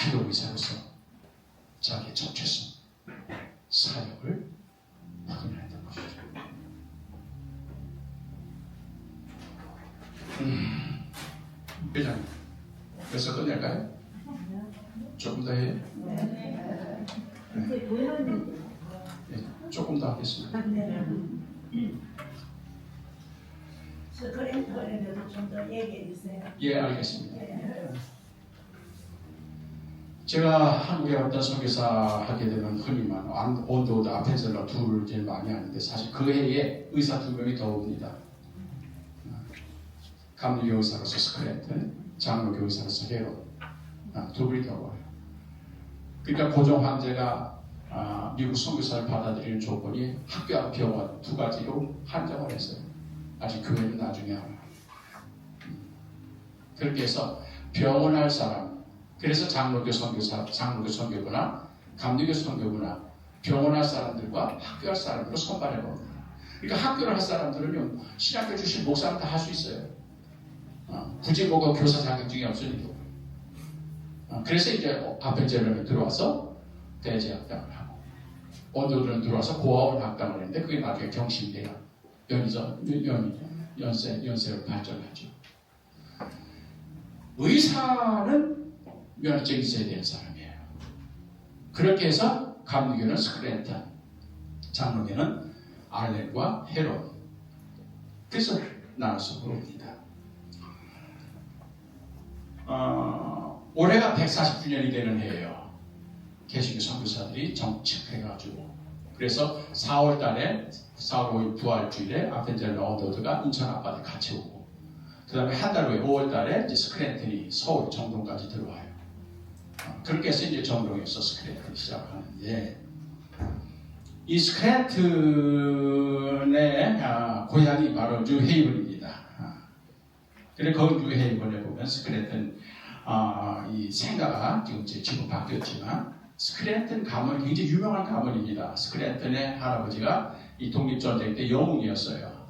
기도 의사로서 자기의 정체성, 사역을 확인했던 것이죠. 회장님, 벌써 끝낼까요? 조금 더 해요? 네, 조금 더 하겠습니다. 스크린터에도 좀 더 얘기해 주세요. 예, 알겠습니다. 제가 한국에 어떤 선교사 하게 되면 흔히만 온도도 아펜셀러 둘을 제일 많이 하는데 사실 그 해에 의사 2명이 더 옵니다. 감리교사로서 스크랜튼, 장로교사로서 헤롯, 두 분이 더 와요. 그러니까 고종 황제가 미국 선교사를 받아들이는 조건이 학교와 병원 두 가지로 한정을 했어요. 아직 교회는 나중에 하나. 그렇게 해서 병원 할 사람, 그래서 장로교 선교부나 감리교 선교부나 병원 할 사람들과 학교 할 사람으로 선발해 봅니다. 그러니까 학교를 할 사람들은요, 신학교 출신 목사는 다 할 수 있어요. 굳이 뭐가 교사 자격증이 없으니까. 그래서 이제 아펜젤럼에 들어와서 대제학당을 하고, 원도들은 들어와서 고아원 학당을 했는데 그게 나중에 경신대학 연세로 발전하죠. 의사는 면허증이 있어야 되는 사람이에요. 그렇게 해서 감리교는 스크랜턴, 장로교는 알렌과 헤롯. 그래서 나눠서 부릅니다. 올해가 140주년이 되는 해예요. 개신교 선교사들이 정책해가지고. 그래서 4월 5일 부활주일에 아펜젤러 어도드가 인천 앞바다에 같이 오고, 그 다음에 한 달 후에 5월 달에 이제 스크랜턴이 서울 정동까지 들어와요. 그렇게 해서 이제 정동에서 스크랜턴이 시작하는데, 이 스크랜턴의 고향이 바로 뉴헤이븐입니다. 그래서 거기 뉴헤이븐에 보면 스크랜턴 이 생가가 지금 바뀌었지만 스크랜턴 가문 굉장히 유명한 가문입니다. 스크랜턴의 할아버지가 이 독립전쟁 때 영웅이었어요.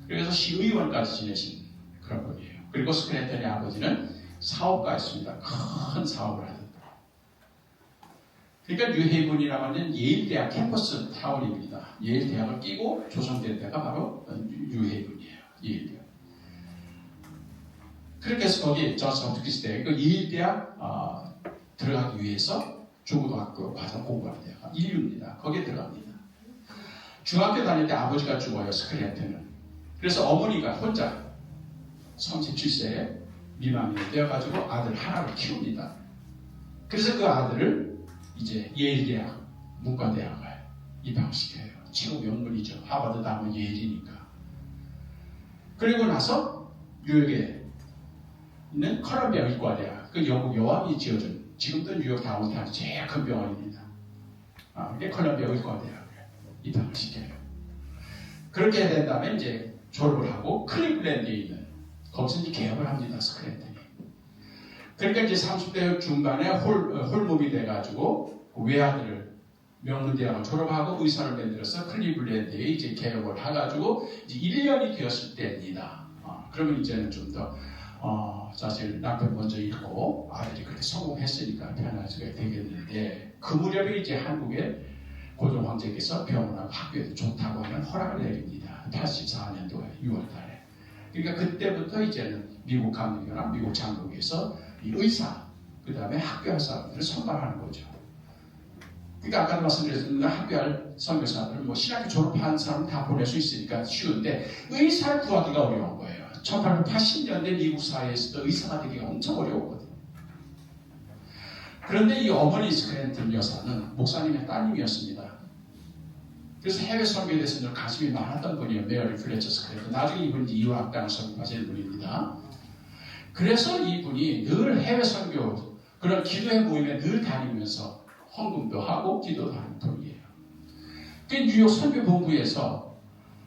그래서 시의원까지 지내신 그런 분이에요. 그리고 스크랜턴의 아버지는 사업가였습니다. 큰 사업을 하던. 그러니까 뉴헤이븐이라고 하는 예일대학 캠퍼스 타운입니다. 예일대학을 끼고 조성된 데가 바로 뉴헤이븐이에요. 예일대학. 그렇게 해서 거기 존스 홉킨스 대학, 그 예일대학 들어가기 위해서 중고등학교 가서 공부하는 데가 인류입니다. 거기에 들어갑니다. 중학교 다닐 때 아버지가 죽어요. 스크랜턴은. 그래서 어머니가 혼자 37세에 미만이 되어가지고 아들 하나를 키웁니다. 그래서 그 아들을 이제 예일대학 문과대학을 입학시켜요. 최고 명문이죠. 하버드 다음은 예일이니까. 그리고 나서 뉴욕에 있는 컬럼비아 의과대학, 그 영국 여왕이 지어준, 지금도 뉴욕 다운타운 제일 큰 병원입니다. 이게 컬럼비아 의과대학을 입학을 시켜요. 그렇게 된 다음에 이제 졸업을 하고 클리블랜드에 있는 거기서 이제 개업을 합니다. 스크랜턴이. 그러니까 이제 30대 중반에 홀몸이 돼가지고 외아들을 명문대학을 졸업하고 의사를 만들어서 클리블랜드에 이제 개업을 해가지고 이제 1년이 되었을 때입니다. 그러면 이제는 좀 더 사실 남편 먼저 잃고 아들이 그렇게 성공했으니까 편할 수가 되겠는데, 그 무렵에 이제 한국에 고종 황제께서 병원하고 학교에서 좋다고 하는 허락을 내립니다. 84년도에 6월 달에. 그러니까 그때부터 이제는 미국 감리교나 미국 장로교에서 이 의사, 그 다음에 학교할 사람들을 선발하는 거죠. 그러니까 아까도 말씀드렸지만 학교할 선교사들은 뭐 신학교 졸업한 사람 다 보낼 수 있으니까 쉬운데 의사를 구하기가 어려운 거예요. 1880년대 미국 사회에서도 의사가 되기가 엄청 어려웠거든요. 그런데 이 어머니 스크랜턴 여사는 목사님의 따님이었습니다. 그래서 해외 선교에 대해서 늘 관심이 많았던 분이에요. 메어리 플래처 스크랜턴. 나중에 이분이 이화학당 선교하신 분입니다. 그래서 이분이 늘 해외 선교, 그런 기도회 모임에 늘 다니면서 헌금도 하고 기도도 하는 분이에요. 그 뉴욕 선교본부에서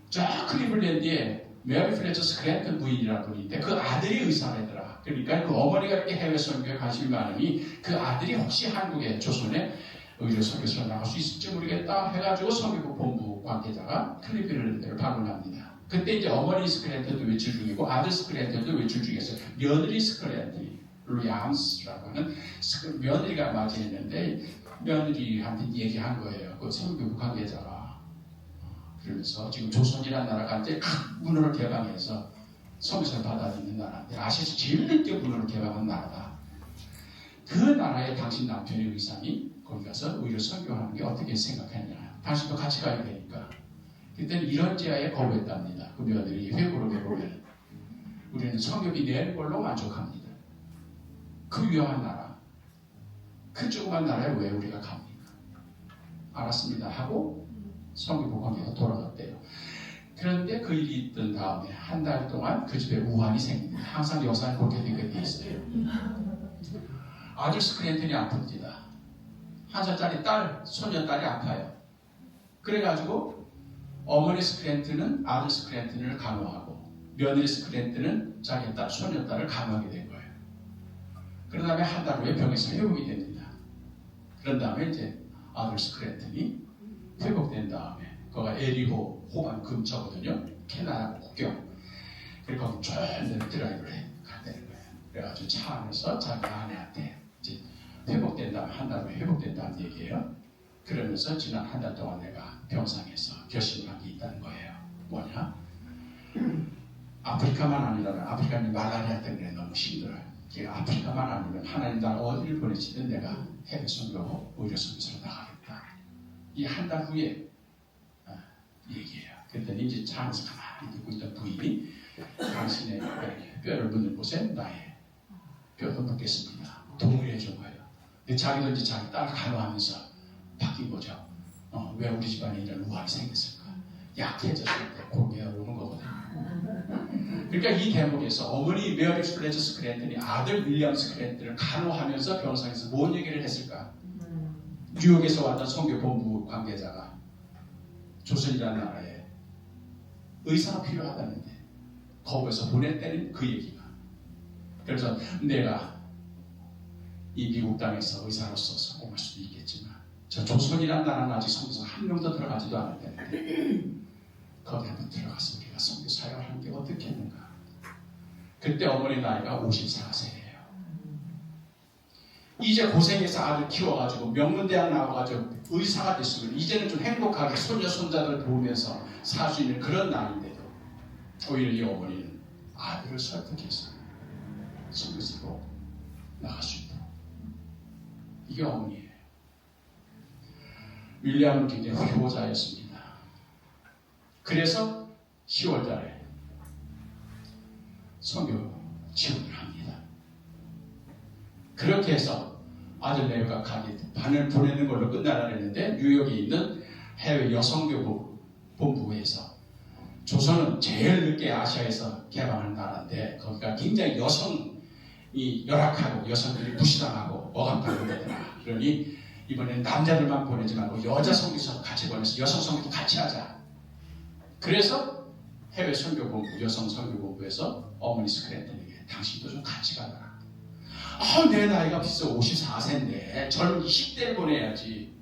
저 클리블랜드에 메어리 플래처 스크랜턴 부인이라는 분이 있는데 그 아들이 의사래더라. 그러니까 그 어머니가 이렇게 해외 선교에 관심이 많으니 그 아들이 혹시 한국에 조선에 의료 선교사로 나갈 수 있을지 모르겠다 해가지고 선교부 본부 관계자가 클리블랜드를 방문합니다. 그때 이제 어머니 스크랜턴도 외출 중이고 아들 스크랜턴도 외출 중이었어요. 며느리 스크랜턴, 루이암스라고 하는 며느리가 맞이했는데 며느리한테 얘기한 거예요. 그 선교부 관계자가. 그러면서 지금 조선이라는 나라가 이제 큰 문호를 개방해서 선교사를 받아들이는 나라인데 아시아에서 제일 늦게 문호를 개방한 나라다. 그 나라에 당신 남편의 의상이 거기 가서 의료 선교하는 게 어떻게 생각했냐. 당신도 같이 가야 되니까. 그때는 이런 제안에 거부했답니다. 그 며느리 회고록에 보면 우리는 선교비 내는 걸로 만족합니다. 그 위험한 나라. 그 조그만 나라에 왜 우리가 갑니까? 알았습니다 하고 성교부 관계가 돌아갔대요. 그런데 그 일이 있던 다음에 한 달 동안 그 집에 우환이 생깁니다. 항상 역사는 그렇게 되게 있어요. 아들 스크랜턴이 아픕니다. 1살짜리 딸, 소년딸이 아파요. 그래가지고 어머니 스크랜턴은 아들 스크랜턴을 간호하고 며느리 스크랜턴은 자기 딸, 소년딸을 간호하게 된 거예요. 그런 다음에 한 달 후에 병에서 회복이 됩니다. 그런 다음에 이제 아들 스크랜턴이 회복된 다음에 거기가 에리호 호반 근처거든요. 캐나다 국경. 그리고 거기 쭉 드라이브를 간다는 거예요. 그래가지고 차 안에서 자기 아내한테 이제 회복된 다음에 한 달 후에 회복된다는 얘기예요. 그러면서 지난 한 달 동안 내가 병상에서 결심한 게 있다는 거예요. 뭐냐? 아프리카만 아니라면 아프리카는 말라리아 때문에 너무 힘들어요. 아프리카만 아니면 하나님 나라 어디를 보내시든 내가 해외 선교고 의료 선교사로 나가겠다. 이 한 달 후에 얘기해요. 그랬더니 이제 차 안에서 가만히 듣고 있던 부인이 당신의 뼈를 묻는 곳에 나의 뼈도 묻겠습니다. 동의해 준 거예요. 근데 자기도 이제 자기 딸 간호하면서 바뀐 거죠. 왜 우리 집안에 이런 우환이 생겼을까? 약해졌을 때 골매가 오는 거거든요. 그러니까 이 대목에서 어머니 메어리 플레저 스크랜턴이 아들 윌리엄 스크랜턴을 간호하면서 병상에서 뭔 얘기를 했을까? 뉴욕에서 왔던 선교본부 관계자가 조선이라는 나라에 의사가 필요하다는데 거기서 보냈다는 그 얘기가. 그래서 내가 이 미국 땅에서 의사로서 성공할 수도 있겠지만 저 조선이라는 나라는 아직 선교사 한 명도 들어가지도 않았다는데 거기 한번 들어가서 우리가 선교 사역을 하는 게 어떻겠는가. 그때 어머니 나이가 54세예요. 이제 고생해서 아들 키워가지고 명문대학 나와가지고 의사가 됐으면 이제는 좀 행복하게 손녀 손자들 보면서 살 수 있는 그런 나이인데도 오히려 이 어머니는 아들을 설득해서 선교사로 나갈 수 있도록. 이게 어머니예요. 윌리엄은 굉장히 효자였습니다. 그래서 10월 달에 선교 지원을 합니다. 그렇게 해서 아들 레오가 가게 반을 보내는 걸로 끝나라 했는데 뉴욕에 있는 해외 여성교부 본부에서 조선은 제일 늦게 아시아에서 개방한 나라인데 거기가 굉장히 여성이 열악하고 여성들이 무시당하고 억압당하고 되더라. 그러니 이번엔 남자들만 보내지 말고 여자 선교사도 같이 보내서 여성 선교도 같이 하자. 그래서 해외 선교본부, 여성 선교본부에서 어머니 스크랜턴에게 당신도 좀 같이 가라. 내 나이가 벌써 54세인데 젊은 20대를 보내야지.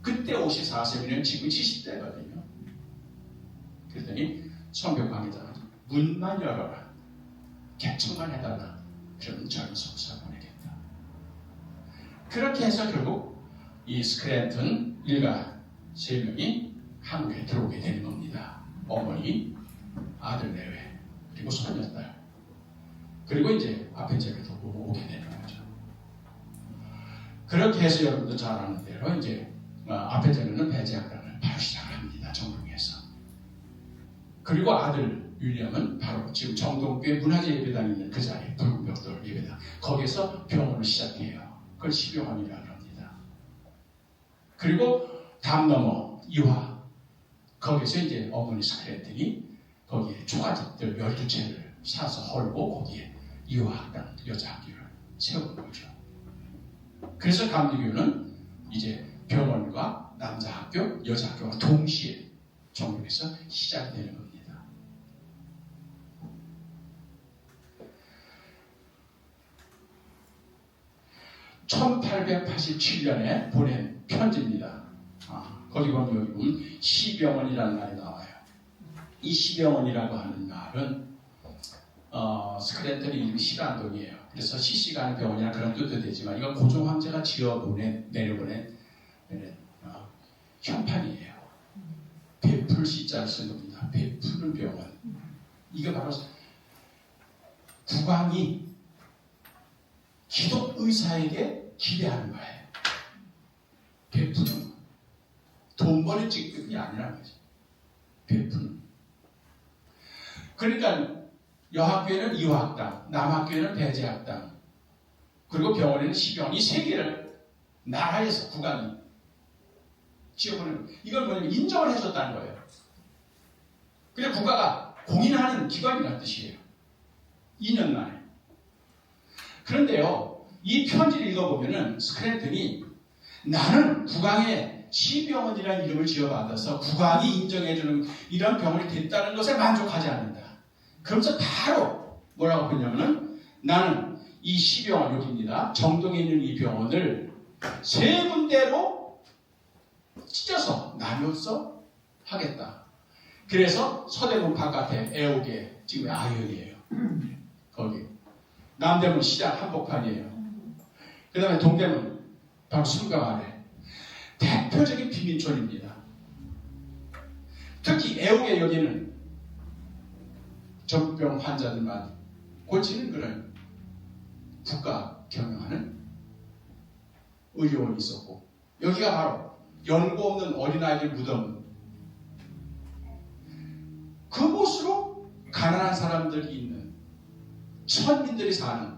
그때 54세면 지금 70대거든요. 그랬더니 선교 관계자가 문만 열어라. 개청만 해달라. 그러면 젊은 선교사 보내겠다. 그렇게 해서 결국 이 스크랜턴 일가 3명이 한국에 들어오게 되는 겁니다. 어머니, 아들 내외, 그리고 소녀딸. 그리고 이제 아펜젤을 오게 되는 거죠. 그렇게 해서 여러분도 잘 아는 대로 이제 아펜젤은 배제학당을 바로 시작합니다. 정동에서. 그리고 아들 윌리엄은 바로 지금 정동교회 문화재 예배당이 있는 그 자리에 붉은 벽돌 예배당. 거기서 병원을 시작해요. 그걸 시병원이라고 합니다. 그리고 담 넘어 이화. 거기서 이제 어머니 스크랜턴이 거기에 초가집들 12채를 사서 헐고 거기에 이화학당 여자학교를 세운 거죠. 그래서 감리교는 이제 병원과 남자학교, 여자학교가 동시에 정립해서 시작되는 겁니다. (1887년에) 보낸 편지입니다. 거기 보면 시병원이라는 말이 나와요. 이 시병원이라고 하는 말은 스크랜턴이 이름이 시간동이에요. 그래서 시시가는 병원이나 그런 뜻도 되지만 이건 고종 황제가 내려보낸 현판이에요. 베풀 시자를 쓴 겁니다. 베푸는 병원. 이게 바로 국왕이 기독 의사에게 기대하는 거예요. 베푸는 거. 돈 버는 직급이 아니라는 거죠. 베푸는. 그러니까 여학교에는 이화학당, 남학교에는 배제학당. 그리고 병원에는 시병이 3개를 나라에서 국왕이 지어보는, 이걸 뭐냐면 인정을 해줬다는 거예요. 그래서 국가가 공인하는 기관이라는 뜻이에요. 2년 만에. 그런데요, 이 편지를 읽어보면은 스크랜턴이 나는 국왕의 시병원이라는 이름을 지어받아서 국왕이 인정해주는 이런 병원이 됐다는 것에 만족하지 않는다. 그러면서 바로 뭐라고 했냐면은 나는 이 시병원, 여기입니다. 정동에 있는 이 병원을 3군데로 찢어서 나눠서 하겠다. 그래서 서대문 바깥에 애옥에 지금 아현이에요. 거기 남대문 시장 한복판이에요. 그 다음에 동대문 바로 순강 아래 대표적인 빈민촌입니다. 특히 애옥에 여기는 전병 환자들만 고치는 그런 국가 경영하는 의료원이 있었고, 여기가 바로 연고 없는 어린아이들 무덤, 그곳으로 가난한 사람들이 있는 천민들이 사는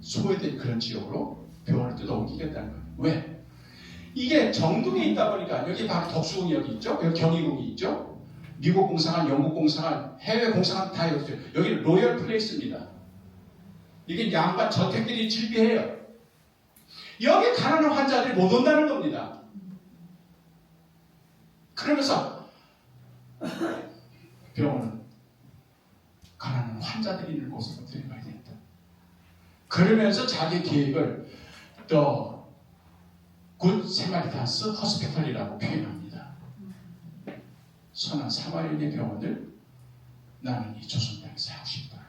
소외된 그런 지역으로 병원을 뜯어옮기겠다는 거예요. 왜? 이게 정동에 있다 보니까 여기 바로 덕수궁이 여기 있죠. 여기 경희궁이 있죠. 미국 공사관, 영국 공사관, 해외 공사관 다 여기 있어요. 여기는 로열 플레이스입니다. 이게 양반 저택들이 즐비해요. 여기 가난한 환자들이 못 온다는 겁니다. 그러면서 병원은 가난한 환자들이 있는 곳으로 데려가야 된다. 그러면서 자기 계획을 또 굿 세마리탄스 허스피털이라고 표현합니다. 선한 사마리아인의 병원을 나는 이 조선 땅에서 하고 싶다.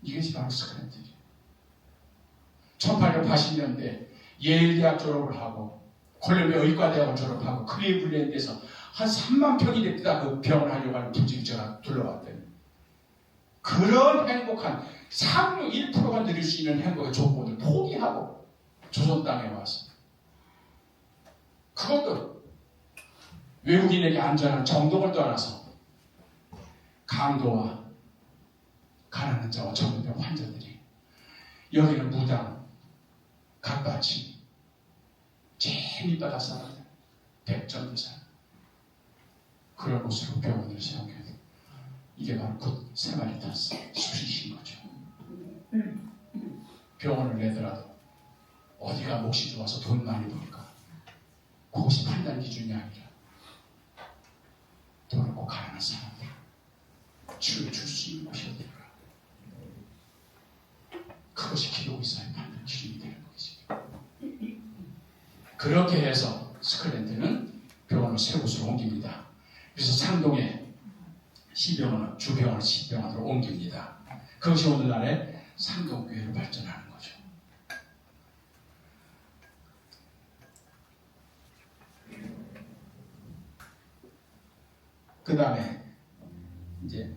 이것이 바로 스크랜턴이에요. 1880년대 예일 대학 졸업을 하고 콜롬비아 의과대학을 졸업하고 클리블랜드에서 한 3만 평이 됐다. 그 병을 하려고 하는 분들이 제가 둘러봤더니 그런 행복한 상류 1%가 누릴 수 있는 행복의 조건을 포기하고 조선 땅에 와서, 그것도 외국인에게 안전한 정동을 떠나서 강도와 가난한 자와 전문병 환자들이, 여기는 무당, 각바치, 제일 밑바닥 사람들, 백전대사, 그런 곳으로 병원을 세우게 돼. 이게 바로 굿 세마리탄스 수리신 거죠. 병원을 내더라도 어디가 몫이 좋아서 돈 많이 버니까 그것이 판단 기준이 아니라 돈 없고 가난한 사람들 치료해 줄 수 있는 곳이 어디가, 그것이 기록의사의 판단 기준이 되는 것이죠. 그렇게 해서 스클랜드는 병원을 새 곳으로 옮깁니다. 그래서 상동에 시병원을 주병원을 시병원으로 옮깁니다. 그것이 오늘날의 상동교회로 발전하는 거죠. 그 다음에 이제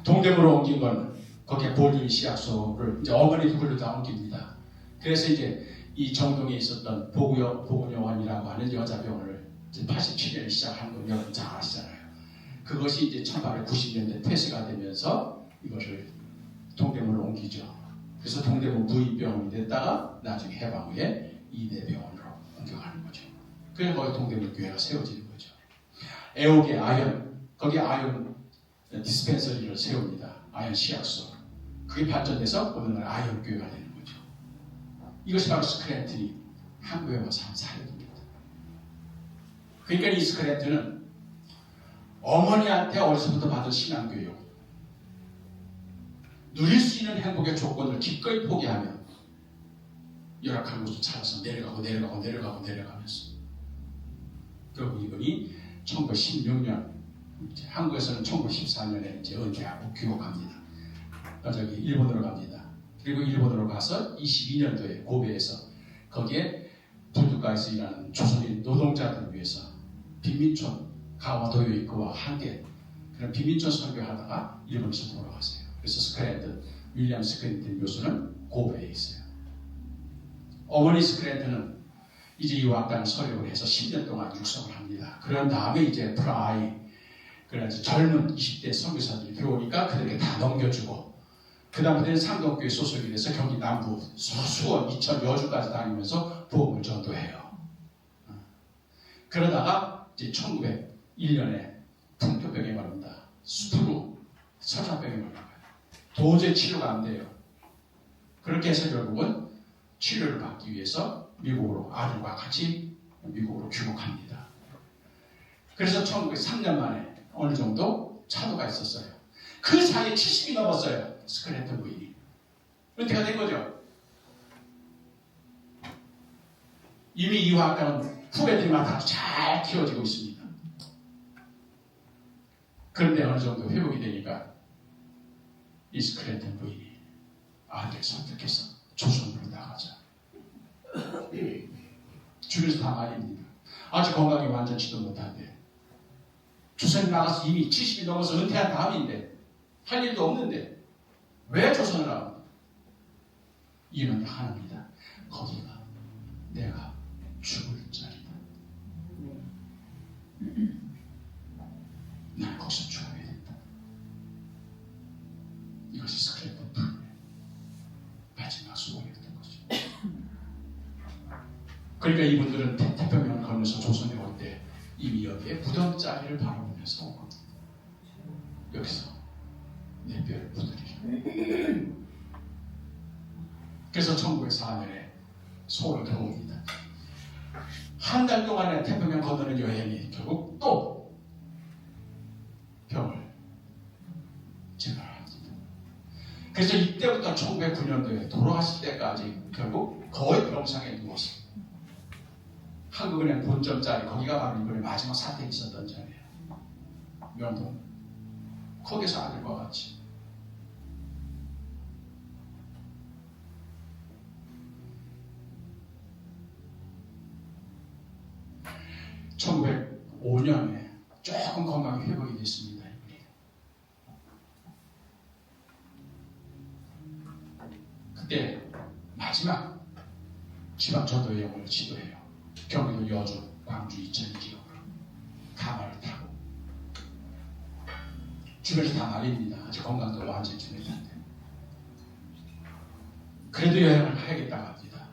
동대문으로 옮긴 건 거기에 보리 시약소를 이제 어머니 그걸로 다 옮깁니다. 그래서 이제 이 정동에 있었던 보구여원이라고 하는 여자병원을 87년에 시작한 건 여러분 잘 아시잖아요. 그것이 이제 1890년대 폐쇄가 되면서 이것을 동대문으로 옮기죠. 그래서 동대문 부의병원이 됐다가 나중에 해방 후에 이대병원으로 옮겨가는 거죠. 그래서 거기 동대문 교회가 세워지는 거죠. 애옥의 아현, 거기 아현 디스펜서리를 세웁니다. 아현 시약소. 그게 발전돼서 오늘날 아현 교회가 되는 거죠. 이것이 바로 스크랜턴이 한국에 와서 한 사역입니다. 그러니까 이 스크랜턴은 어머니한테 어려서부터 받은 신앙교육, 누릴 수 있는 행복의 조건을 기꺼이 포기하며 열악한 곳을 찾아서 내려가면서 결국 이분이 1916년, 한국에서는 1914년에 이제 은퇴하고 귀국합니다. 저기 일본으로 갑니다. 그리고 일본으로 가서 22년도에 고베에서 거기에 부두가에서 일하는 조선인 노동자들을 위해서 빈민촌 가와도요이크와 함께 그런 빈민촌 선교하다가 일본에서 돌아갔어요. 그래서 스크랜턴, 윌리엄 스크랜턴 교수는 고베에 있어요. 어머니 스크랜턴은 이제 유학당 서력을 해서 10년 동안 육성을 합니다. 그런 다음에 이제 프라이, 그래서 젊은 20대 선교사들이 들어오니까 그들에게 다 넘겨주고, 그 다음에는 상동교회 소속이 돼서 경기 남부, 수원, 이천, 여주까지 다니면서 복음을 전도해요. 그러다가 이제 1901년에 풍토병에 걸립니다. 수두로 설사병에 걸린 거예요. 도저히 치료가 안 돼요. 그렇게 해서 결국은 치료를 받기 위해서 미국으로, 아들과 같이 미국으로 귀국합니다. 그래서 1903년 만에 어느 정도 차도가 있었어요. 그 사이에 70이 넘었어요. 스크래턴 부인이. 은퇴가 된 거죠. 이미 이 화학당은 후배들이 맡아서 잘 키워지고 있습니다. 그런데 어느 정도 회복이 되니까 이 스크래턴 부인이 아들 선택해서 조선으로 나가자. 주변에서 다 말입니다. 아직 건강이 완전치도 못한데, 조선에 나가서 이미 70이 넘어서 은퇴한 다음인데 할 일도 없는데 왜 조선을 합니까? 이유는 하나입니다. 거기가 내가 죽을 자리다. 난 거기서 죽어야 된다. 이것이 스크래턴 부인의 마지막 소원이었던 거죠. 그러니까 이분들은 태평양을 건너서 조선에 올 때 이미 여기에 무덤자리를 바라보면서 온 겁니다. 여기서 내 뼈를 부드리려. 그래서 1904년에 서울을 들어옵니다. 한 달 동안의 태평양 건너는 여행이 결국 또 병을 재발합니다. 그래서 이때부터 1909년도에 돌아가실 때까지 결국 거의 병상에 누웠습니다. 한국은행 본점 자리, 거기가 바로 이번에 마지막 사태가 있었던 자리예요. 명동. 거기서 아들과 같이. (1905년에) 조금 건강이 회복이 됐습니다. 그때 마지막 지방 전도 여행을 시도해요. 경기도 여주, 광주, 이천 지역으로 가마를 타고. 주변에서 다 말입니다. 아직 건강도 완전히 준비했는데. 그래도 여행을 가야겠다고 합니다.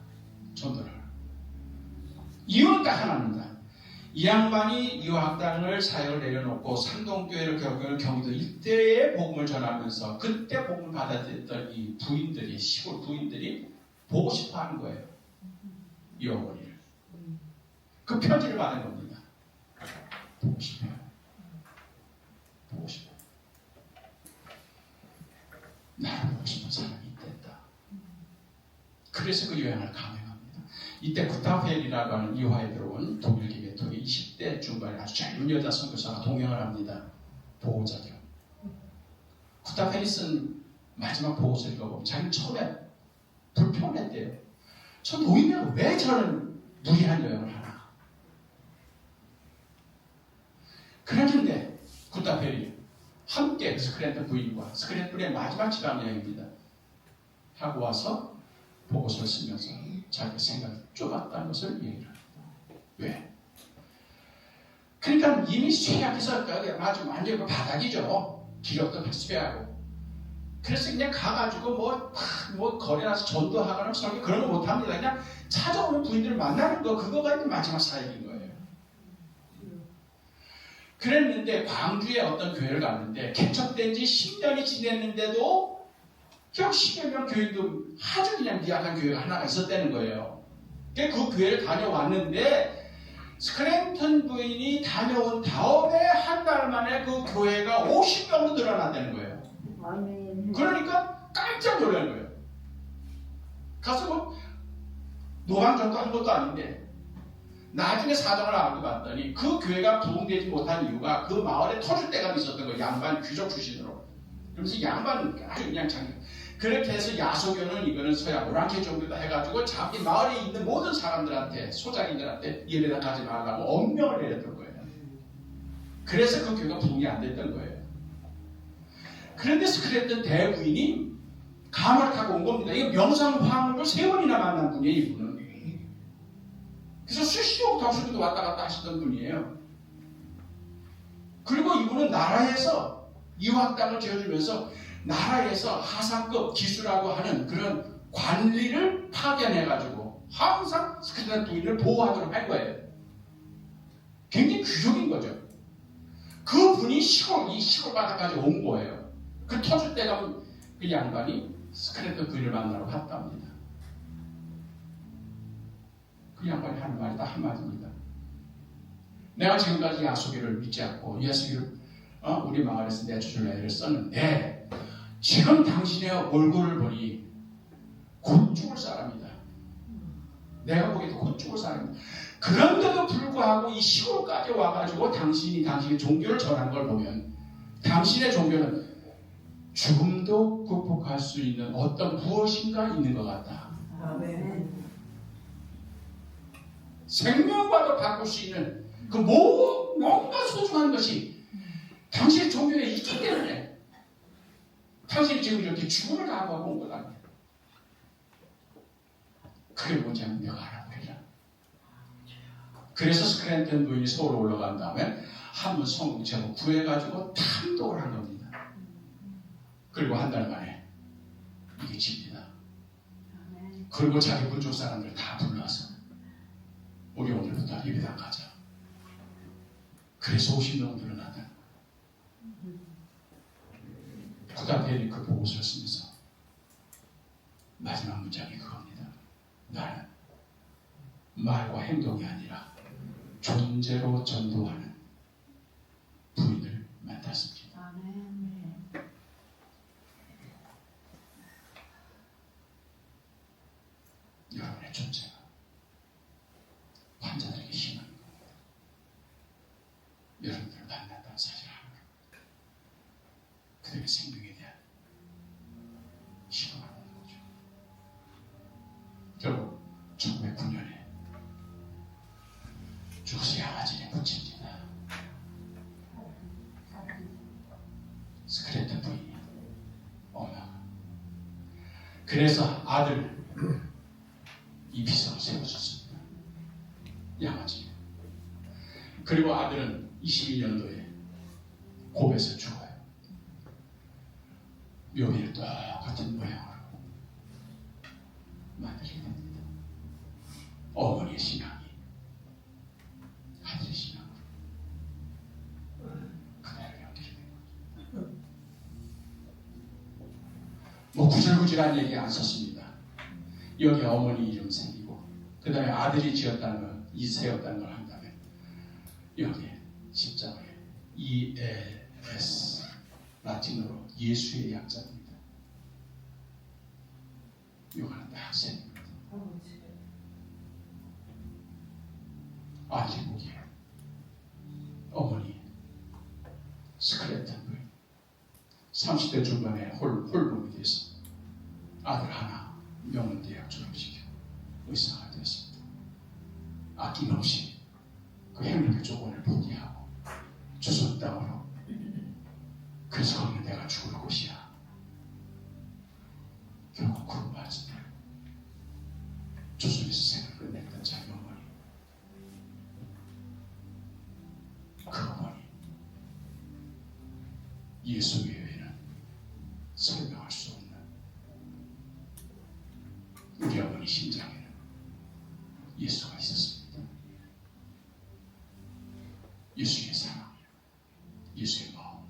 전도를. 이유는 딱 하나입니다. 이 양반이 유학당을 사역을 내려놓고 상동교회를 겪은 경기도 일대에 복음을 전하면서 그때 복음을 받아들였던 이 부인들이, 시골 부인들이 보고 싶어 하는 거예요. 이 어머니를. 그 편지를 받은 겁니다. 보고 싶어요. 보고 싶어요. 나를 보고 싶은 사람이 있다. 그래서 그 여행을 감행합니다. 이때 구타펠이라고 하는 이화에 들어온 독일계 개토의 20대 중반의 아주 젊은 여자 선교사가 동행을 합니다. 보호자격. 구타펠이 쓴 마지막 보고서를 읽어보면 자기는 처음에 불평했대요. 저 노인네가 왜 저런 무리한 여행을 하나. 그랬는데 구타펠이 함께 스크래턴 부인과 스크래턴의 마지막 지방여행입니다. 하고 와서 보고서를 쓰면서 자기 생각을 좁았다는 것을 얘기를 합니다. 왜? 그러니까 이미 쇠약해서 아주 완전히 바닥이죠. 기력도 쇠하고. 그래서 그냥 가가지고 뭐 거리나서 전도하거나 설교 그런 거 못합니다. 그냥 찾아오는 부인들을 만나는 거, 그거가 이제 마지막 사역인 거예요. 그랬는데 광주에 어떤 교회를 갔는데 개척된 지 10년이 지냈는데도 약 10여 명 교인도 아주 그냥 미약한 교회가 하나가 있었다는 거예요. 그 교회를 다녀왔는데 스크래턴 부인이 다녀온 다음에 한 달 만에 그 교회가 50명으로 늘어났다는 거예요. 그러니까 깜짝 놀란 거예요. 가서 뭐 노방전도 한 것도 아닌데 나중에 사정을 알고 봤더니 그 교회가 부흥되지 못한 이유가 그 마을에 터질 때가 있었던 거예요. 양반 귀족 출신으로. 그러면서 양반은 아주 그냥 그렇게 해서 야소교는 이거는 서야 오랑캐 정도다 해가지고 자기 마을에 있는 모든 사람들한테, 소장인들한테 예배당 가지 말라고 엄명을 내렸던 거예요. 그래서 그 교회가 부흥이 안 됐던 거예요. 그런데 스크래턴 대부인이 가마를 타고 온 겁니다. 이거 명상황후를 3번이나 만난 분이에요, 이분은. 그래서 수시로 당수리도 왔다 갔다 하시던 분이에요. 그리고 이분은 나라에서 이화학당을 지어주면서 나라에서 하상급 기수라고 하는 그런 관리를 파견해가지고 항상 스크린의 부인을 보호하도록 할 거예요. 굉장히 귀족인 거죠. 그 분이 이 시골 바다까지 온 거예요. 그 터질 때 가면 그 양반이 스크린의 부인을 만나러 갔답니다. 그 양반이 하는 말이 딱 한마디입니다. 내가 지금까지 야소기를 믿지 않고 야소기를 우리 마을에서 내주줄 애를 썼는데 지금 당신의 얼굴을 보니 곧 죽을 사람이다. 내가 보기에도 곧 죽을 사람이다. 그런데도 불구하고 이 시골까지 와가지고 당신의 종교를 전하는 걸 보면 당신의 종교는 죽음도 극복할 수 있는 어떤 무엇인가 있는 것 같다. 아멘. 생명과도 바꿀 수 있는 그 뭔가 소중한 것이 당신의 종교에 있기 때문에 당신이 지금 이렇게 죽음을 각오하고 온 거다. 그게 뭔지 내가 알아보리라. 그래서 스크랜턴 부인이 서울에 올라간 다음에 한문 성경책을 구해가지고 탐독을 한 겁니다. 그리고 한 달 만에 이게 집니다. 그리고 자기 군족 사람들 다 불러서 우리 오늘부터 예배당 가자. 그래서 50명 늘어나다. 구다페리 그 보고서를 쓰면서 마지막 문장이 그겁니다. 나는 말과 행동이 아니라 존재로 전도하는 부인을 만났습니다. 아멘. 여러분의 존재가 환자들에게 희망인 겁니다. 여러분들을 만난다는 사실 하나. 그들의 생명에 대한 희망을 얻는 거죠. 결국 1909년에 죽어서 양아진에 묻힙니다. 스크레타 부인이 엄마가. 그래서 아들 이 비서를 세워줬습니다. 양아지. 그리고 아들은 22년도에 고베에서 죽어요. 묘비를 똑같은 모양으로 만들게 됩니다. 어머니의 신앙이 아들의 신앙으로 그대로 연결이 된 거죠. 뭐 구질구질한 얘기 안 썼습니다. 여기 어머니 이름 생기고 그 다음에 아들이 지었다는 걸 이세였다는 걸 한다면 여기 십자가에 EAS 라틴어로 예수의 약자입니다. 요거는 딱 생깁니다. 아들 보기에 어머니 스크레탄 부인 30대 중반에 홀몸이 돼서 아들 하나 명문대학 졸업시켜 의사가 되었습니다. 아낌없이 그 행복의 조건을 포기하고 조선 땅으로 그래서 거기는 내가 죽을 곳이야. 결국 그 말씀을 조선에서 생을 끝냈던 자기 어머니 그 어머니 예수 외에는 설명할 수 없는 우리 어머니 심장에는 예수가 있었습니다. 예수의 사랑, 예수의 마음,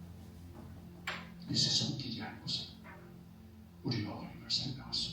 예수의 손길이 할 곳에 우리 어머님을 설명할 수